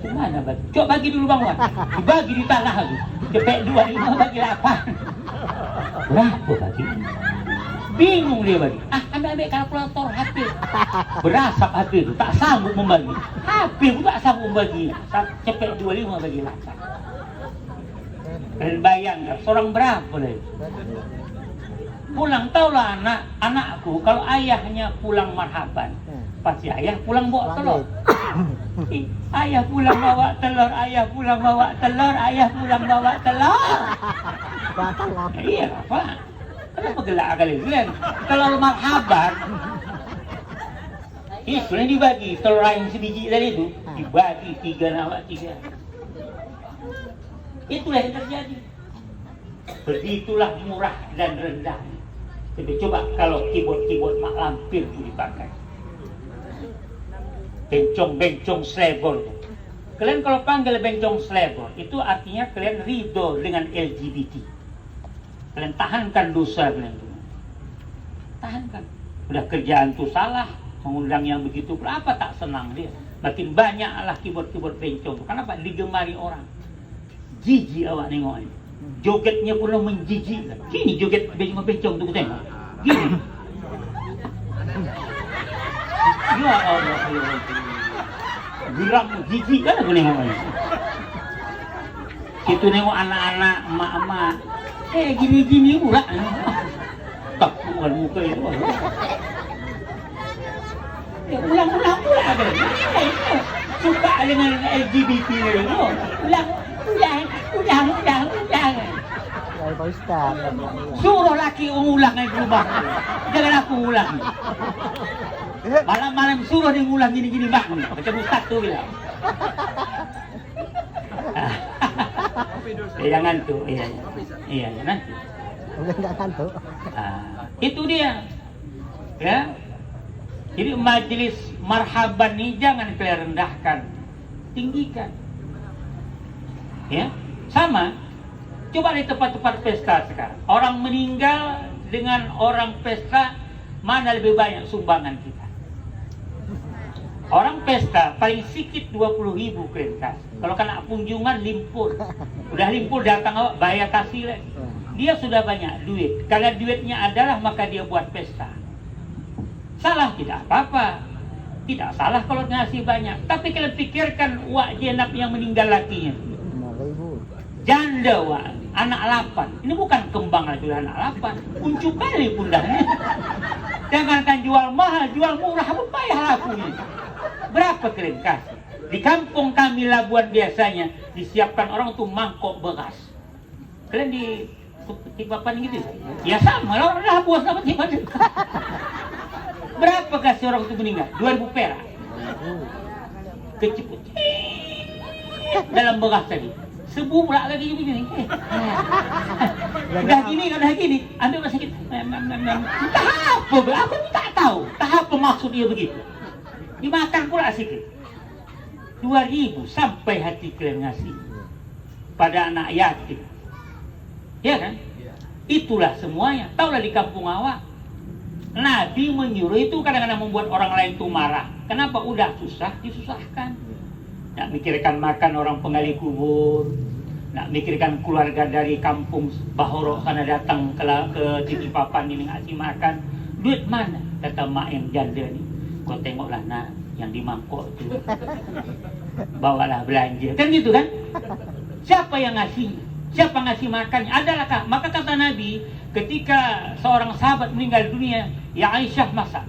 Gimana bagi? Coba bagi dulu Bang Wan. Dibagi di tanah tu. Cepek 25 bagi 8. Berapa bagi? Bingung dia bagi. Ambil kalkulator HP. Berasap HP tu, tak sanggup membagi. HP pun tak sanggup membagi. Cepek 25 bagi 8. Dan bayangkan, seorang berapa lagi? Pulang, taulah anakku, kalau ayahnya pulang marhaban, pasti ayah pulang bawa telur. Ayah pulang bawa telur, ayah pulang bawa telur, ayah pulang bawa telur. Iya Pak, kenapa gelak kalian? Telur marhaban, ini sebenarnya dibagi, telur yang sebiji tadi itu, dibagi 3 nawak 3. Itulah yang terjadi. Begitulah murah dan rendah. Jadi coba kalau keyboard mak lampir itu dipakai. Bencong slebor. Kalian kalau panggil bencong slebor, itu artinya kalian ridho dengan LGBT. Kalian tahankan dosa kalian semua. Tahankan. Udah kerjaan tuh salah, mengundang yang begitu berapa tak senang dia. Makin banyaklah keyboard bencong. Kenapa? Digemari orang. Jijik awak nengok ini. Jogetnya pula menjijik. Gini joget bencong tuh tengok. Gini. Ya Allah. Geram jijik kan aku nengok ini. Itu nengok anak-anak, emak-emak. Gini-gini pula. Tapuan muka itu. Ulang-ulang pula ada. Suka dengan LGBT itu. Ulang. Pak Ustaz. Suruh laki ulang di rumah. Jangan aku ulang. Malam-malam suruh dia ngulang gini-gini bang. Macam Ustaz tu bilang. Jangan tuh, iya jangan tuh. Jangan tuh. Itu dia, ya. Jadi majelis marhaban ini jangan kalian rendahkan, tinggikan. Ya, sama. Coba di tempat-tempat pesta sekarang. Orang meninggal dengan orang pesta, mana lebih banyak sumbangan kita? Orang pesta paling sedikit 20.000 kalian kasih. Kalau kena kunjungan limpur, udah limpur datang awak bayar kasih lagi. Dia sudah banyak duit. Kalau duitnya adalah maka dia buat pesta. Salah tidak apa-apa. Tidak salah kalau ngasih banyak. Tapi kalian pikirkan wak jenab yang meninggal lakinya. Janda wak, anak 8. Ini bukan kembang lagi, anak 8. Unjuk kali pundaknya. Jangankan jual mahal, jual murah pun payah lakunya. Berapa kalian kasih? Di kampung kami Labuan biasanya disiapkan orang tuh mangkok beras. Kalian di Tipapan gitu? Ya sama, orang Labuan sama Tipapan. Berapa kasih orang itu meninggal? 2.000 perak. Keceput. Dalam beras tadi. Sebu pula lagi begini. Udah gini, ambil beras sedikit. Entah apa, aku tak tahu. Entah apa maksud dia begitu. Dimakan pula sedikit. 2.000 sampai hati kalian ngasih pada anak yatim. Ya kan? Itulah semuanya. Taulah di kampung awak. Nabi menyuruh itu kadang-kadang membuat orang lain tuh marah. Kenapa? Udah susah, disusahkan. Nak mikirkan makan orang penggali kubur, nak mikirkan keluarga dari kampung Bahoro sana datang ke Titipapan ini ngasih makan. Duit mana? Kata mak yang janda ni. Kau tengoklah nak yang di mangkok tu. Bawalah belanja. Kan gitu kan? Siapa yang ngasih? Siapa ngasih makannya? Adalahkah? Maka kata Nabi, ketika seorang sahabat meninggal dunia, ya Aisyah masak.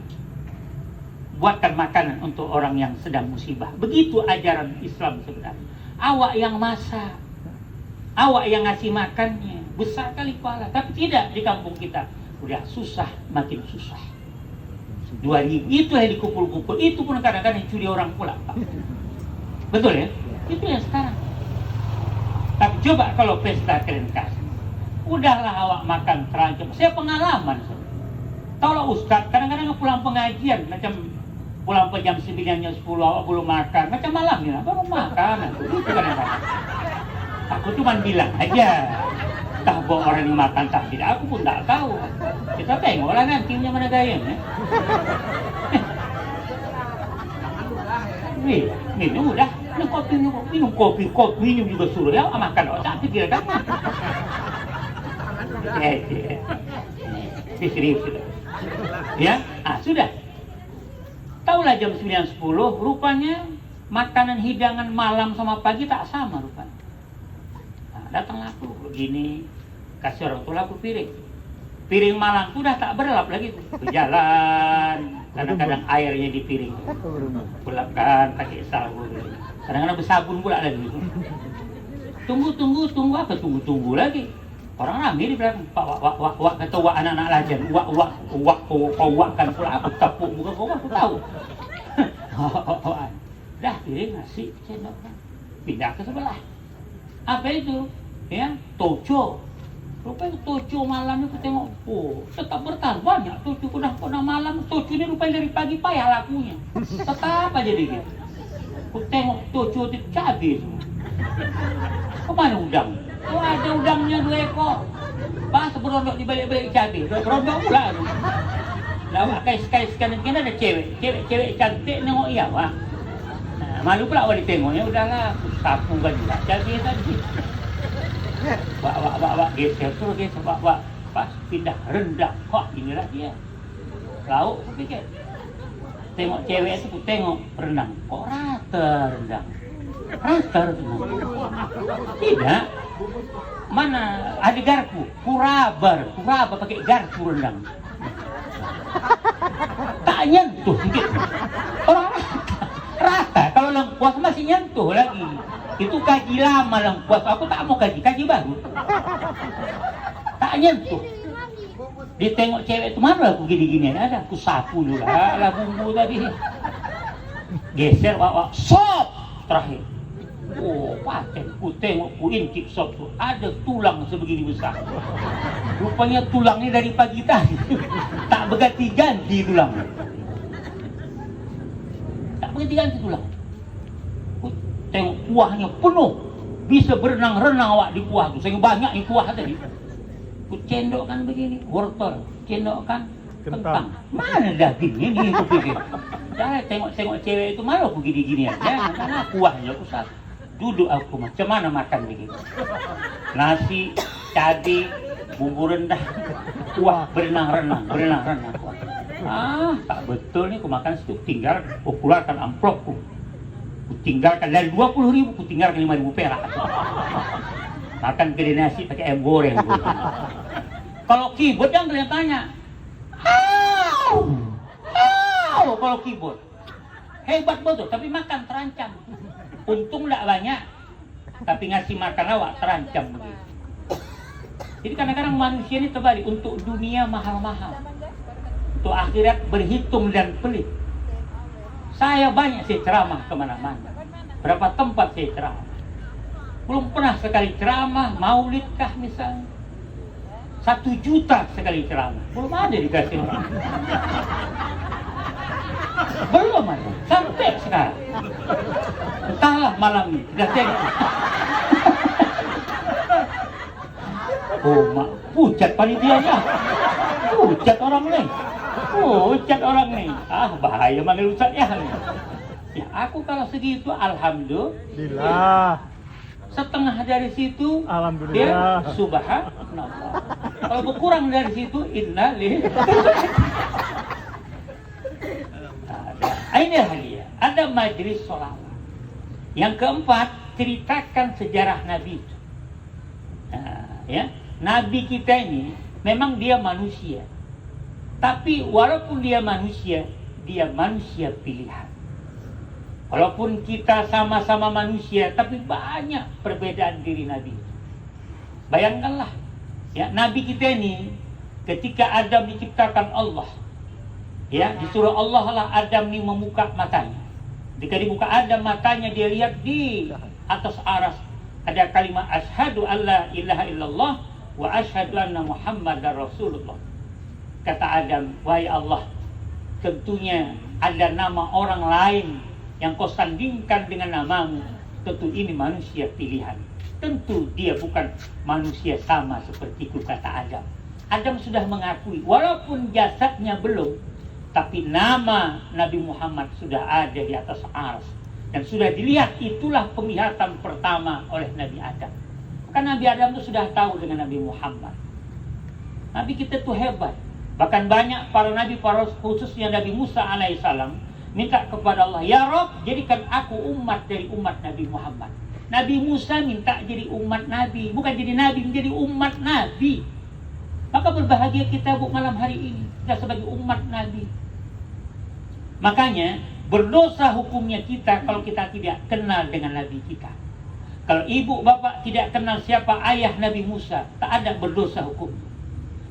Buatkan makanan untuk orang yang sedang musibah. Begitu ajaran Islam sebenarnya. Awak yang masak, awak yang ngasih makannya, besar kali pahala. Tapi tidak di kampung kita. Udah susah, makin susah. 2.000 itu yang dikumpul-kumpul. Itu pun kadang-kadang curi orang pula, Pak. Betul ya? Itu yang sekarang. Tapi coba kalau pesta kalian kasih. Udahlah awak makan terancam. Saya pengalaman. Taulah Ustaz, kadang-kadang pulang pengajian macam pulang jam 9-nya 10 awak belum makan. Macam malam ni lah, baru makan. Itu kadang-kadang. Aku cuma bilang aja. Tak bawa orang yang makan tak tidak. Aku pun tak tahu. Kita tengoklah nanti punya mana gayanya. Minum udah. Minum kopi minum juga suruh ya. Makan tak pikir kan. Serius sudah. Ya, sudah. Taulah jam 9.10 rupanya makanan hidangan malam sama pagi tak sama rupanya. Datanglah aku begini, kasih orang tua aku piring malam sudah tak berlap lagi tuh. Berjalan, kadang-kadang airnya di piring pulapkan pakai sabun, kadang-kadang bersabun pula lagi. Tunggu apa tunggu lagi. Orang ramai di belakang, wak kata wak anak-anak lajan, wak kan pula aku tepuk muka kau aku tahu. Dah piring nasi sendok pindah ke sebelah. Apa itu? Ya, toco. Rupanya toco malam itu tengok, tetap bertahan banyak toco kena malam. Toco ini rupanya dari pagi payah lakunya. Tetap aja gitu. Aku tengok toco itu cabai semua. Kemana udang? Oh, ada udangnya 2 ekor. Pas berondok di balik-balik cabai. Berondok pula tu. Lawak kais-kais kanan ada cewek. Cewek cantik nengok ia, wah. Nah, malu pula awak ditengoknya. Udahlah, aku sapu kan juga. Cabai tadi. Wak, geser tu, wak. Pas pindah rendah. Kok inilah dia. Lauk, aku fikir. Tengok cewek itu, aku tengok renang. Kok rata rendang? Rata rendang. Tidak. Mana ada garpu? Kurabar pakai garpu rendang. Tak nyentuh sedikit. Orang rata. Kalau lengkuas masih nyentuh lagi. Itu kaji lama lengkuas. Aku tak mau kaji baru. Tak nyentuh. Ditengok cewek itu mana aku gini-gini ada. Aku sapu dulu lah bumbu tadi. Geser wak sop terakhir. Oh, paten, ku tengok, ku intip sop tu. Ada tulang sebegini besar. Rupanya tulangnya dari pagi tadi. Tak berganti-ganti tulang. Tak berganti-ganti tulang. Ku tengok kuahnya penuh. Bisa berenang-renang awak di kuah tu. Sehingga banyak yang kuah tadi. Ku cendokkan begini, wortel. Cendokkan kentang. Mana dagingnya ni aku fikir. Jangan tengok cewek itu malu aku gini-gini aja. Mana kuahnya aku satu. Duduk aku macam mana makan begitu. Nasi, cabai, bumbu rendah, kuah berenang-renang. Tak betul ni aku makan situ. Tinggal aku keluarkan amplopku. Aku tinggalkan dari 20.000, aku tinggalkan 5.000 perak. Makan kedai nasi pakai ayam goreng. Kalau keyboard jangan kalian tanya. Kalau keyboard hebat betul, tapi makan terancam. Untung tak banyak, tapi ngasih makan awak terancam begitu. Jadi kadang-kadang manusia ini terbalik. Untuk dunia mahal-mahal, untuk akhirat berhitung dan pelit. Saya banyak saya ceramah kemana-mana. Berapa tempat saya ceramah. Belum pernah sekali ceramah, maulid kah misalnya. 1 juta sekali ceramah. Belum ada dikasih. Belum ada. Sampai sekarang. Entahlah malam ini. Sudah tengok. Oh, mak. Pucat panitianya. Pucat orang ni. Bahaya mana rusak ya. Ya, aku kalau segitu, alhamdulillah. Setengah dari situ, alhamdulillah. Ya, subhanallah. Kalau berkurang dari situ, innalillahi. Ini dia. Ada majlis sholawat. Yang keempat, ceritakan sejarah Nabi itu. Ya, Nabi kita ini memang dia manusia. Tapi walaupun dia manusia pilihan. Walaupun kita sama-sama manusia, tapi banyak perbedaan diri Nabi. Bayangkanlah, ya, Nabi kita ini ketika Adam diciptakan Allah, ya, disuruh Allah lah Adam ini membuka matanya. Ketika dibuka Adam matanya, dia lihat di atas aras ada kalimat asyhadu alla ilaha illallah wa asyhadu anna muhammadar rasulullah. Kata Adam, wahai Allah, tentunya ada nama orang lain yang kau sandingkan dengan namamu. Tentu ini manusia pilihan. Tentu dia bukan manusia sama sepertiku, kata Adam. Adam sudah mengakui, walaupun jasadnya belum, tapi nama Nabi Muhammad sudah ada di atas ars. Dan sudah dilihat, itulah penglihatan pertama oleh Nabi Adam. Maka Nabi Adam itu sudah tahu dengan Nabi Muhammad. Nabi kita itu hebat. Bahkan banyak para nabi, khususnya Nabi Musa alaihissalam, minta kepada Allah, ya Rabb, jadikan aku umat dari umat Nabi Muhammad. Nabi Musa minta jadi umat Nabi, bukan jadi Nabi, menjadi umat Nabi. Maka berbahagia kita malam hari ini, kita sebagai umat Nabi. Makanya berdosa hukumnya kita kalau kita tidak kenal dengan Nabi kita. Kalau ibu bapak tidak kenal siapa ayah Nabi Musa, tak ada berdosa hukum.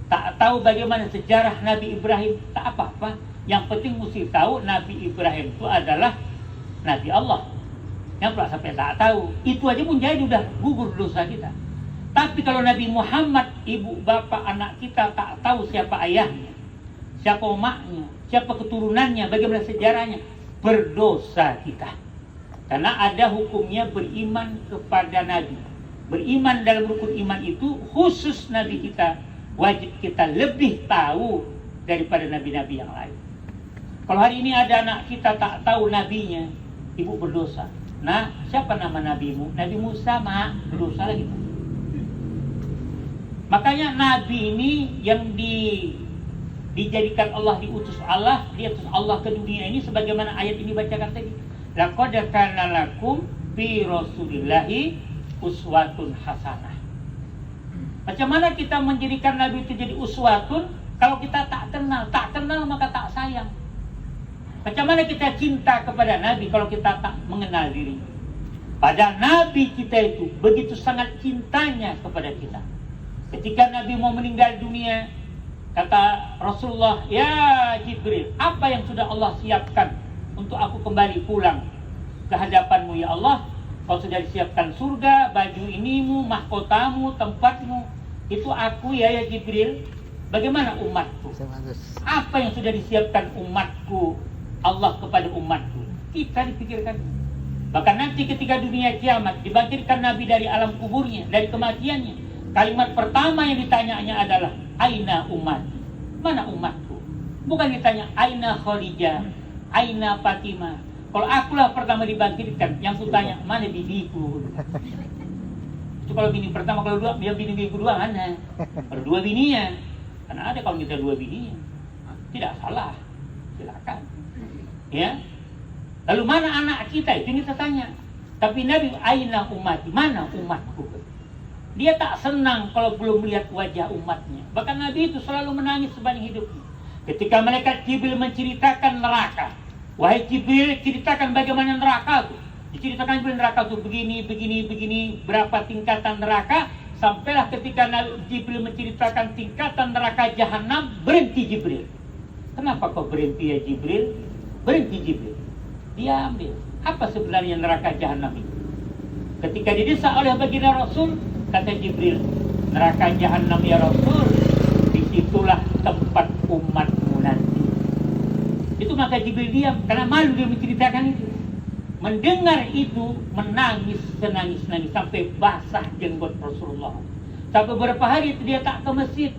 Tak tahu bagaimana sejarah Nabi Ibrahim, tak apa-apa. Yang penting mesti tahu Nabi Ibrahim itu adalah Nabi Allah. Yang pula sampai tak tahu, itu aja pun jadi udah gugur dosa kita. Tapi kalau Nabi Muhammad, ibu bapak anak kita tak tahu siapa ayahnya, siapa emaknya, siapa keturunannya, bagaimana sejarahnya, berdosa kita. Karena ada hukumnya beriman kepada Nabi. Beriman dalam rukun iman itu khusus Nabi kita, wajib kita lebih tahu daripada nabi-nabi yang lain. Kalau hari ini ada anak kita tak tahu nabinya, ibu berdosa. Nah, siapa nama nabimu? Nabi Musa, berdosa lagi. Makanya nabi ini yang dijadikan Allah, diutus Allah ke dunia ini, sebagaimana ayat ini bacakan tadi. Laqad kana lakum fi Rasulillahi uswatun hasanah. Macam mana kita menjadikan Nabi itu jadi uswatun kalau kita tak kenal maka tak sayang. Macam mana kita cinta kepada Nabi kalau kita tak mengenal diri? Padahal Nabi kita itu begitu sangat cintanya kepada kita. Ketika Nabi mau meninggal dunia, kata Rasulullah, "Ya Jibril, apa yang sudah Allah siapkan untuk aku kembali pulang ke hadapanmu ya Allah? Kau sudah disiapkan surga, baju inimu, mahkotamu, tempatmu. Itu aku ya Jibril. Bagaimana umatku? Apa yang sudah disiapkan umatku, Allah kepada umatku?" Kita dipikirkan. Bahkan nanti ketika dunia kiamat, dibangkitkan Nabi dari alam kuburnya, dari kematiannya, kalimat pertama yang ditanyanya adalah, "Aina ummati?" Mana umatku? Bukan ditanya, "Aina Khadijah? Aina Fatimah?" Kalau akulah pertama dibangkitkan, yang kutanya, "Mana bibiku?" Itu kalau bini pertama, kalau dua, dia bini kedua mana? Kalau dua bininya, karena ada kalau kita dua bininya, tidak salah, silakan. Ya, lalu mana anak kita? Itu kita tanya. Tapi Nabi, "Aina ummati?" Mana umatku? Dia tak senang kalau belum melihat wajah umatnya. Bahkan Nabi itu selalu menangis sepanjang hidupnya. Ketika malaikat Jibril menceritakan neraka, "Wahai Jibril, ceritakan bagaimana neraka itu." Diceritakan Jibril neraka itu begini, berapa tingkatan neraka. Sampailah ketika Jibril menceritakan tingkatan neraka Jahanam, berhenti Jibril. Kenapa kau berhenti ya Jibril? Berhenti Jibril. Dia ambil. Apa sebenarnya neraka Jahanam itu? Ketika didesak oleh baginda Rasul, kata Jibril, "Neraka Jahanam ya Rasul, disitulah tempat umatmu nanti." Itu maka Jibril diam, karena malu dia menceritakan itu. Mendengar itu, menangis senangis-nangis sampai basah jenggot Rasulullah. Sampai beberapa hari itu dia tak ke masjid.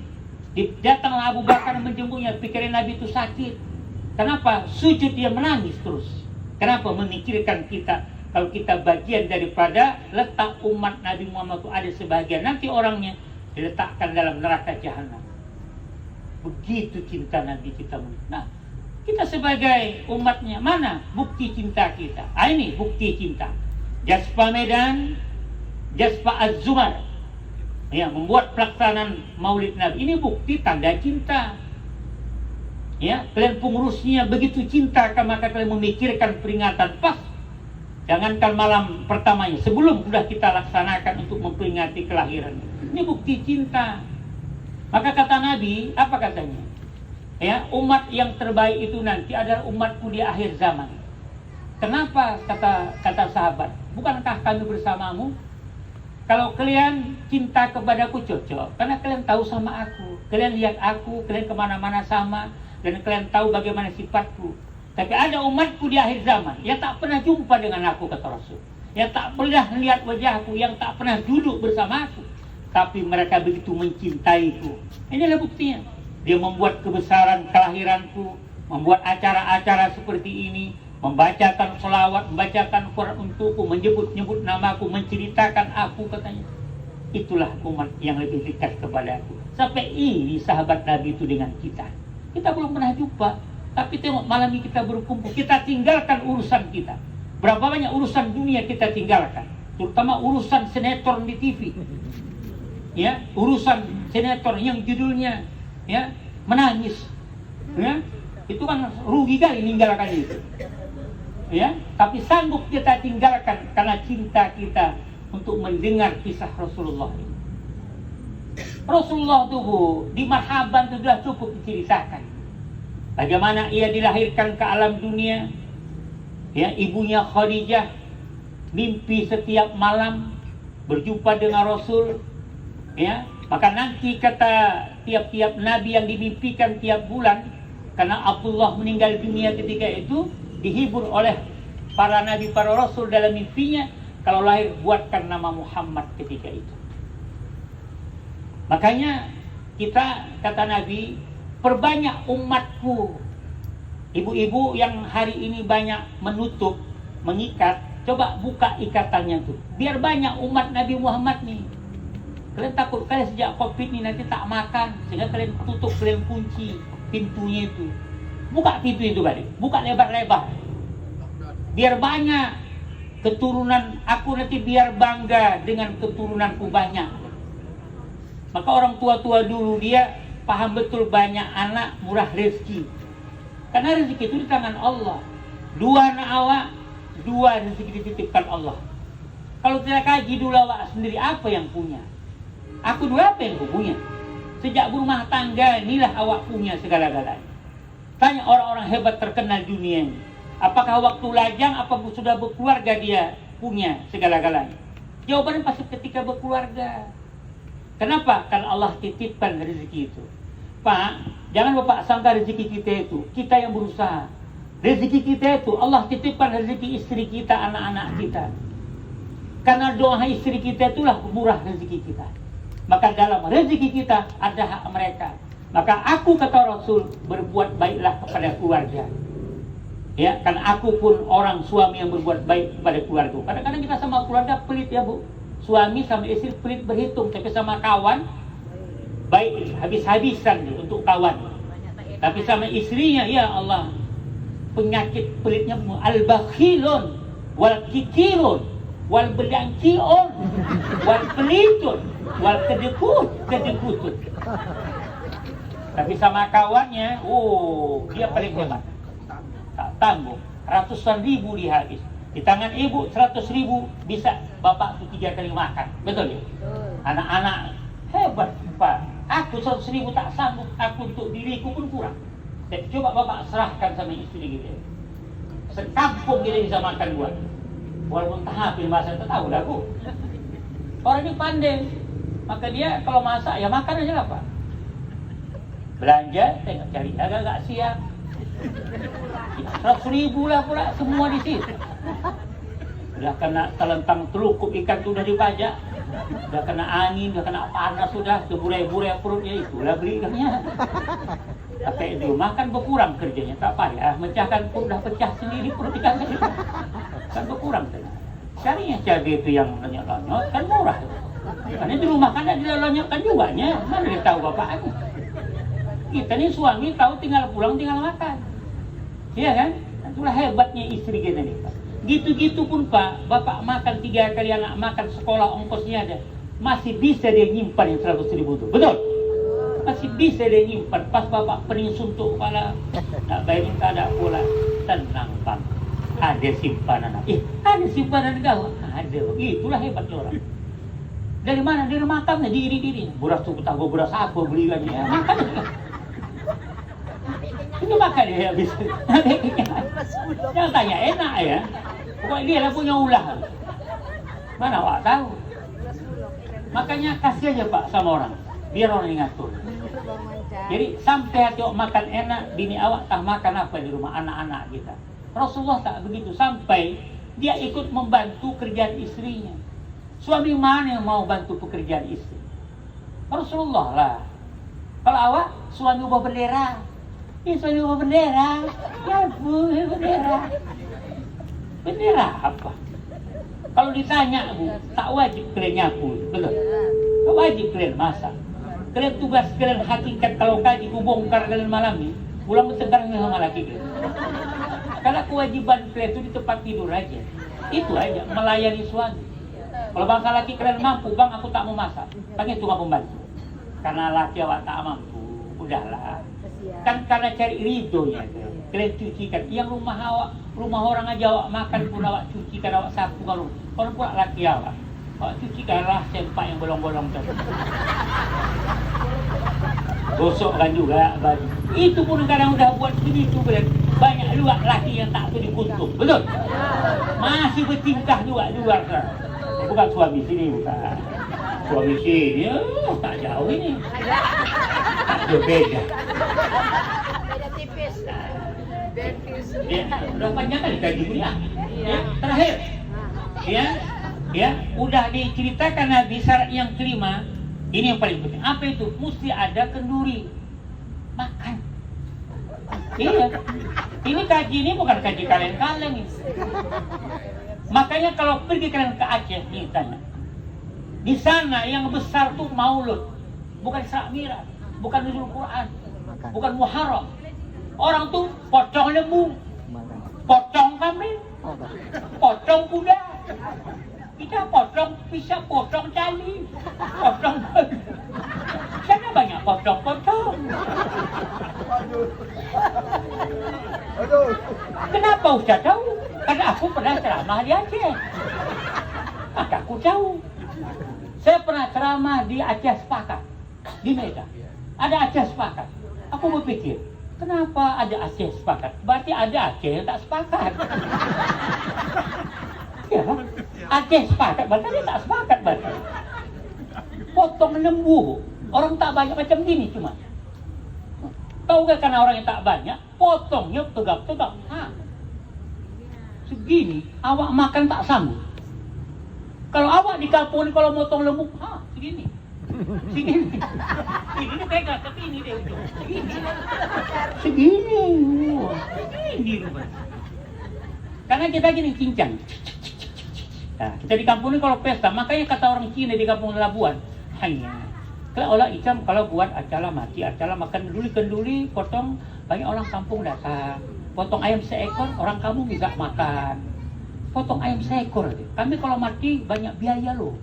Datanglah Abu Bakar menjenguknya, pikirin Nabi itu sakit. Kenapa? Sujud dia menangis terus. Kenapa? Memikirkan kita, kalau kita bagian daripada letak umat Nabi Muhammad itu ada sebagian nanti orangnya diletakkan dalam neraka Jahanam. Begitu cinta Nabi kita. Nah, kita sebagai umatnya, mana bukti cinta kita? Ini bukti cinta. Jaspa Medan, Jaspa Az-Zumar, ya, membuat pelaksanaan Maulid Nabi. Ini bukti tanda cinta. Ya, kalian pengurusnya begitu cinta, maka kalian memikirkan peringatan pas. Jangankan malam pertamanya, sebelum sudah kita laksanakan untuk memperingati kelahiran. Ini bukti cinta. Maka kata Nabi, apa katanya? Ya, umat yang terbaik itu nanti adalah umatku di akhir zaman. Kenapa? Kata sahabat, bukankah kami bersamamu? Kalau kalian cinta kepadaku cocok, karena kalian tahu sama aku, kalian lihat aku, kalian kemana-mana sama, dan kalian tahu bagaimana sifatku. Tapi ada umatku di akhir zaman yang tak pernah jumpa dengan aku, kata Rasul, yang tak pernah melihat wajahku, yang tak pernah duduk bersama aku, tapi mereka begitu mencintaiku. Inilah buktinya. Dia membuat kebesaran kelahiranku, membuat acara-acara seperti ini, membacakan selawat, membacakan Quran untukku, menyebut-nyebut namaku, menceritakan aku, katanya. Itulah umat yang lebih dekat kepada aku. Sampai ini sahabat Nabi itu dengan kita. Kita belum pernah jumpa, tapi tengok malam ini kita berkumpul. Kita tinggalkan urusan kita. Berapa banyak urusan dunia kita tinggalkan, terutama urusan sinetron di TV. Ya, urusan sinetron yang judulnya ya menangis. Ya, itu kan rugi kali meninggalkan itu. Ya, tapi sanggup kita tinggalkan karena cinta kita untuk mendengar kisah Rasulullah ini. Rasulullah itu di marhaban itu sudah cukup diceritakan. Bagaimana ia dilahirkan ke alam dunia. Ya, ibunya Khadijah mimpi setiap malam berjumpa dengan Rasul. Ya, maka nanti kata tiap-tiap nabi yang dimimpikan tiap bulan, karena Abdullah meninggal dunia ketika itu, dihibur oleh para nabi, para rasul dalam mimpinya, kalau lahir buatkan nama Muhammad ketika itu. Makanya kita, kata Nabi, perbanyak umatku. Ibu-ibu yang hari ini banyak menutup, mengikat, coba buka ikatannya tuh. Biar banyak umat Nabi Muhammad nih. Kalian takut kalian sejak COVID ini nanti tak makan, sehingga kalian tutup, kalian kunci pintunya itu. Buka pintu itu balik, buka lebar-lebar. Biar banyak keturunan aku nanti, biar bangga dengan keturunanku banyak. Maka orang tua-tua dulu dia paham betul banyak anak murah rezeki. Karena rezeki itu di tangan Allah. Dua anak awak, dua rezeki dititipkan Allah. Kalau tidak kaji dulu awak sendiri apa yang punya. Aku dulu apa yang aku punya. Sejak berumah tangga inilah awak punya segala-galanya. Tanya orang-orang hebat terkenal dunia ini. Apakah waktu lajang, apa sudah berkeluarga dia punya segala-galanya? Jawabannya pasti ketika berkeluarga. Kenapa? Karena Allah titipkan rezeki itu. Pak, jangan Bapak sangka rezeki kita itu kita yang berusaha. Rezeki kita itu Allah titipkan rezeki istri kita, anak-anak kita. Karena doa istri kita itulah murah rezeki kita. Maka dalam rezeki kita ada hak mereka. Maka aku, kata Rasul, berbuat baiklah kepada keluarga. Ya, karena aku pun orang suami yang berbuat baik kepada keluarga. Kadang-kadang kita sama keluarga pelit ya Bu. Suami sama istri pelit berhitung, tapi sama kawan baik habis-habisan untuk kawan. Tapi sama istrinya, ya Allah, penyakit pelitnya al-bakhilun wal kikirun wal bedangkiun wal pelitun wal kedekutun. Tapi sama kawannya, dia paling hebat. Tak tanggung, ratusan ribu dia habis. Di tangan ibu 100.000 bisa bapak tuh 3 kali makan, betul ya? Anak-anak hebat Pak. Aku 100.000 tak sanggup, aku untuk diriku pun kurang. Jadi coba bapak serahkan sama istri gitu. Sekampung kita bisa makan buat. Walaupun tahap ini masa tahu dah aku. Orang ini pandai, maka dia kalau masak ya makan aja lah Pak. Belanja, tengok cari agak-agak siap. 100.000 lah pula semua di situ. Udah kena telentang telukuk ikan tu udah dipajak. Udah kena angin, udah kena panas sudah, keburai-burai perutnya itulah beli ikannya. Tapi itu makan berkurang kerjanya, tak payah mecahkan pun dah pecah sendiri perut ikan kan berkurang saja. Carinya cabai itu yang lonyot-lonyot kan murah. Karena di rumah kan ada dilonyotkan juga nya. Mana dia tahu bapaknya. Kita nih suami tahu tinggal pulang tinggal makan. Iya kan? Itulah hebatnya istri kita nih Pak. Gitu-gitu pun Pak, bapak makan 3 kali, anak makan, sekolah ongkosnya ada. Masih bisa dia nyimpan yang 100.000 itu. Betul? Masih bisa dia nyimpan. Pas bapak pening suntuk kepala, nak bayar tak ada pula. Tenang Pak. Ada simpanan. Ada simpanan kau. Ada. Itulah hebatnya orang. Dari mana? Dari makannya, diri-diri. Beras tuh tak beras apa beli lagi. Ya, makan. Itu makan ya habis. Jangan tanya enak ya. Pokoknya dia lah punya ulah. Mana awak tahu? Makanya kasih aja Pak sama orang. Biar orang yang ngatur. Jadi sampai hati awak makan enak, bini awak tak makan apa di rumah anak-anak kita. Rasulullah tak begitu. Sampai dia ikut membantu kerjaan istrinya. Suami mana yang mau bantu pekerjaan istri? Rasulullah lah. Kalau awak suami ubah bendera. Suami ubah bendera. Ya Bu, bendera. Bendera apa? Kalau ditanya Bu, tak wajib kalian nyapu, betul? Tak wajib kalian masak. Kalian tugas kalian hakikat kalau kaji ku bongkar kalian malam ini, pulang bertegang sama laki kalian. Karena kewajiban kalian itu di tempat tidur aja. Itu aja, melayani suami. Kalau bangsa laki kalian mampu, bang aku tak mau masak, panggil cuma pembantu. Karena laki awak tak mampu, udahlah. Kan karena cari ridhonya kalian cucikan. Yang rumah orang aja awak makan pun awak cucikan, awak sapu kalau pula laki awak cucikanlah sempak yang bolong-bolong tadi. Gosokkan juga baju. Itu pun kadang udah buat begitu kalian. Banyak juga laki yang tak tuh dikutuk, betul? Masih bertingkah juga di luar sana. Bukan suami sini, bukan. Suami sini, tak jauh ini. Tak jauh beda. Beda tipis. Ya, udah panjang kali kaji kuliah. Ya, terakhir. Ya, udah diceritakan Nabi syarat yang kelima. Ini yang paling penting. Apa itu? Mesti ada kenduri. Makan. Iya. Ini kaji ini bukan kaji kaleng-kaleng ini. Makanya kalau pergi kalian ke Aceh, nih tanya. Di sana yang besar tuh Maulud, bukan Isra Mi'raj, bukan Nuzul Quran, bukan Muharram. Orang tuh pocong lembu, pocong kambing, pocong kuda. Kita pocong bisa pocong cali, pocong. Sana banyak pocong-pocong. Kenapa Ustaz tahu? Karena aku pernah ceramah di Aceh. Maka aku tahu. Saya pernah ceramah di Aceh Sepakat, di Medan. Ada Aceh Sepakat. Aku berpikir, kenapa ada Aceh Sepakat? Berarti ada Aceh yang tak sepakat. Ya, Aceh Sepakat, berarti dia tak sepakat berarti. Potong lembu, orang tak banyak macam gini cuma. Tahu gak karena orang yang tak banyak, potongnya tegap-tegap. Segini, awak makan tak sanggup. Kalau awak di kampung ini kalau motong lembu, segini. Segini. Ini pegang ke sini deh. Segini. Segini. Karena kita gini cincang. Nah, kita di kampung ini kalau pesta, makanya kata orang Cina di kampung Labuan, kalau olah ikan kalau buat acara mati, acara makan kenduli, potong, banyak orang kampung datang. Potong ayam seekor, orang kampung bisa makan. Potong ayam seekor aja. Kami kalau mati banyak biaya loh.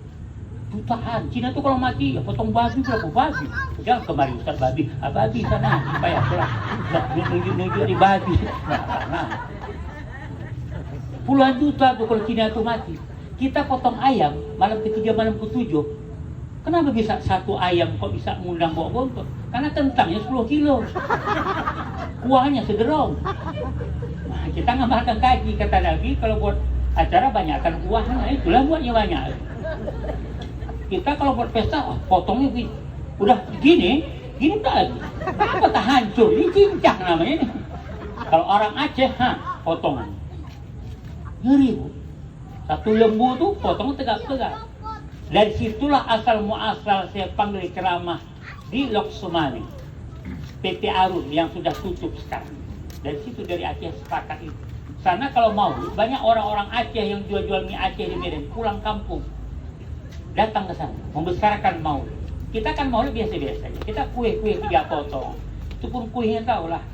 Jutaan. Cina tuh kalau mati ya potong babi berapa babi. Jangan kemari Ustaz babi. Babi sana supaya pulang. Nunjuk di babi. Nah. Puluhan juta tuh kalau Cina tuh mati. Kita potong ayam malam ketiga malam ketujuh. Kenapa bisa satu ayam kok bisa ngundang bawa bontot? Karena kentangnya 10 kilo. Kuahnya sederong. Nah, kita ngamalkan kaji kata Nabi kalau buat acara banyakkan kuahnya, itulah buatnya banyak. Kita kalau buat pesta, potongnya begini. Udah gini tak lagi. Apa tak hancur? Ini cincang namanya ini. Kalau orang Aceh, potongan. Ngeri bu. Satu lembu tuh potongnya tegak-tegak. Dari situlah asal muasal saya panggil ceramah di Lok Sumani, PT Arun yang sudah tutup sekarang. Dari situ dari Aceh Sepakat itu. Sana kalau mau banyak orang-orang Aceh yang jual-jual mie Aceh di Medan pulang kampung datang ke sana membesarkan maulid. Kita kan maulid biasa-biasa aja. Kita kue-kue 3 potong. Itu pun kuenya tahulah.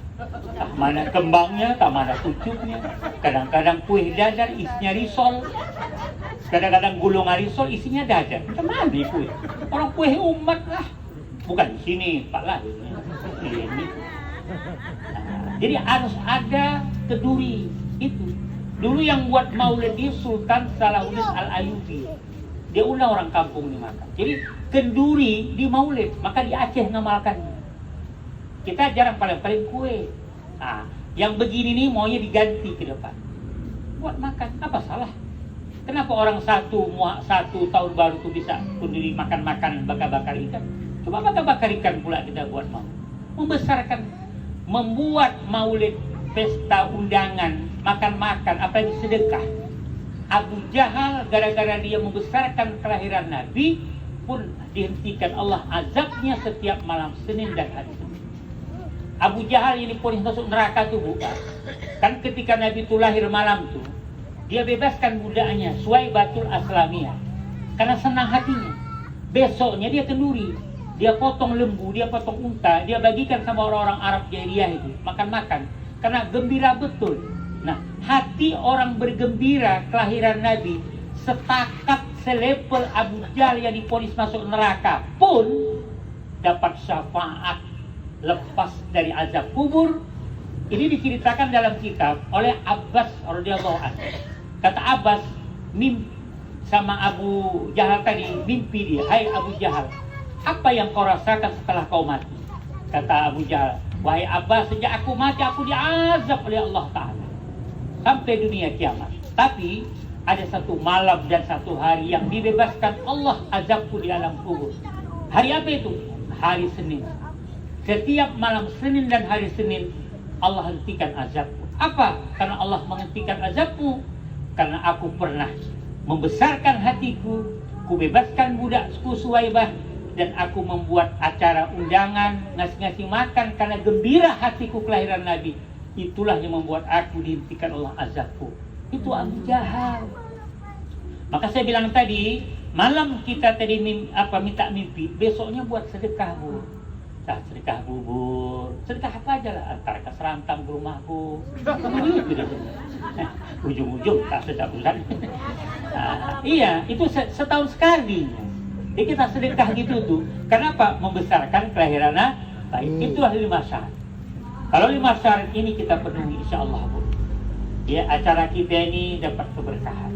Tak mana kembangnya, tak mana pucuknya. Kadang-kadang kue dadar isinya risol. Kadang-kadang gulungan risol isinya dadar. Kemana kue? Orang kue umat lah. Bukan di sini, Pak lah. Ini. Jadi harus ada keduri itu. Dulu yang buat maulid di Sultan Salahuddin Al-Ayyubi. Dia undang orang kampung ini makan. Jadi kenduri di maulid, maka di Aceh ngamalkannya. Kita jarang paling kue. Yang begini nih maunya diganti ke depan. Buat makan, apa salah? Kenapa orang satu tahun baru tuh bisa kenduri makan-makan bakar-bakar ikan? Coba bakar-bakar ikan pula kita buat mau. Membesarkan, membuat maulid pesta undangan, makan-makan, apalagi sedekah. Abu Jahal gara-gara dia membesarkan kelahiran Nabi pun dihentikan Allah azabnya setiap malam Senin dan hari Senin. Abu Jahal ini pun masuk neraka tuh bukan. Kan ketika Nabi itu lahir malam tuh, dia bebaskan budaknya Suwaibatul Aslamiyah karena senang hatinya. Besoknya dia kenduri, dia potong lembu, dia potong unta, dia bagikan sama orang-orang Arab jahiliyah itu makan-makan karena gembira betul. Nah, hati orang bergembira kelahiran Nabi setakat selepel Abu Jahal yang diponis masuk neraka pun dapat syafaat lepas dari azab kubur. Ini diceritakan dalam kitab oleh Abbas radhiyallahu anhu. Kata Abbas, mimpi sama Abu Jahal tadi, mimpi dia, hai Abu Jahal, apa yang kau rasakan setelah kau mati? Kata Abu Jahal, wahai Abbas, sejak aku mati aku diazab oleh Allah Ta'ala sampai dunia kiamat. Tapi ada satu malam dan satu hari yang dibebaskan Allah azabku di alam kubur. Hari apa itu? Hari Senin. Setiap malam Senin dan hari Senin Allah hentikan azabku. Apa? Karena Allah menghentikan azabmu. Karena aku pernah membesarkan hatiku, ku bebaskan budakku Suwaibah, dan aku membuat acara undangan, ngasih-ngasih makan karena gembira hatiku kelahiran Nabi. Itulah yang membuat aku dihentikan Allah azabku. Itu Abu Jahal. Maka saya bilang tadi, malam kita tadi minta mimpi, besoknya buat sedekah, Bu. Nah, sedekah bubur, sedekah apa aja lah, antara ke serantam ke rumahku. Ujung-ujung tak sedap bulan. Iya, itu setahun sekali. Jadi kita sedekah gitu tuh. Kenapa? Membesarkan kelahiran baik. Itulah 5 syarat. Kalau 5 syarat ini kita penuhi, insya Allah, Bu, ya, acara kita ini dapat keberkahan.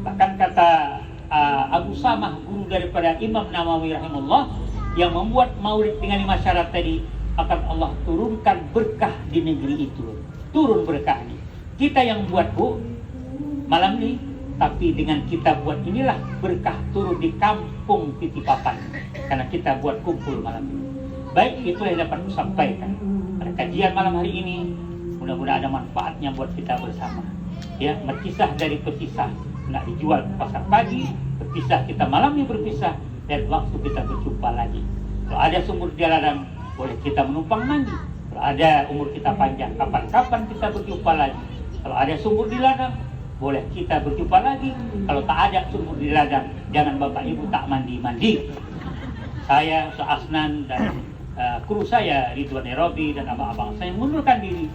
Bahkan kata Abu Samah, guru daripada Imam Nawawi rahimahullah, yang membuat maulid dengan 5 syarat tadi, akan Allah turunkan berkah di negeri itu. Turun berkah ini. Kita yang buat, Bu, malam ini, tapi dengan kita buat inilah berkah turun di kampung Titipapan. Karena kita buat kumpul malam ini. Baik, itulah yang dapat kusampaikan pada kajian malam hari ini. Mudah-mudahan ada manfaatnya buat kita bersama. Ya, berpisah dari pepisah, nak dijual ke pasar pagi, berpisah kita malam ini berpisah, dan waktu kita berjumpa lagi. Kalau ada sumur di ladang, boleh kita menumpang mandi. Kalau ada umur kita panjang, kapan-kapan kita berjumpa lagi. Kalau ada sumur di ladang, boleh kita berjumpa lagi. Kalau tak ada sumur di ladang, jangan Bapak Ibu tak mandi-mandi. Saya, Asnan, dan kru saya, Ridwan Nairobi, dan abang-abang saya mengundurkan diri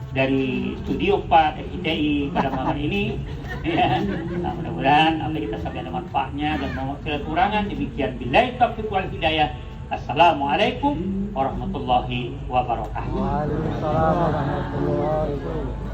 dari Studio 4 FITI pada malam ini. Ya. Nah, mudah-mudahan apa kita sampai ada manfaatnya dan mau kekurangan. Demikian billahi taufiq wal hidayah. Assalamualaikum warahmatullahi wabarakatuh. Waalaikumsalam warahmatullahi wabarakatuh.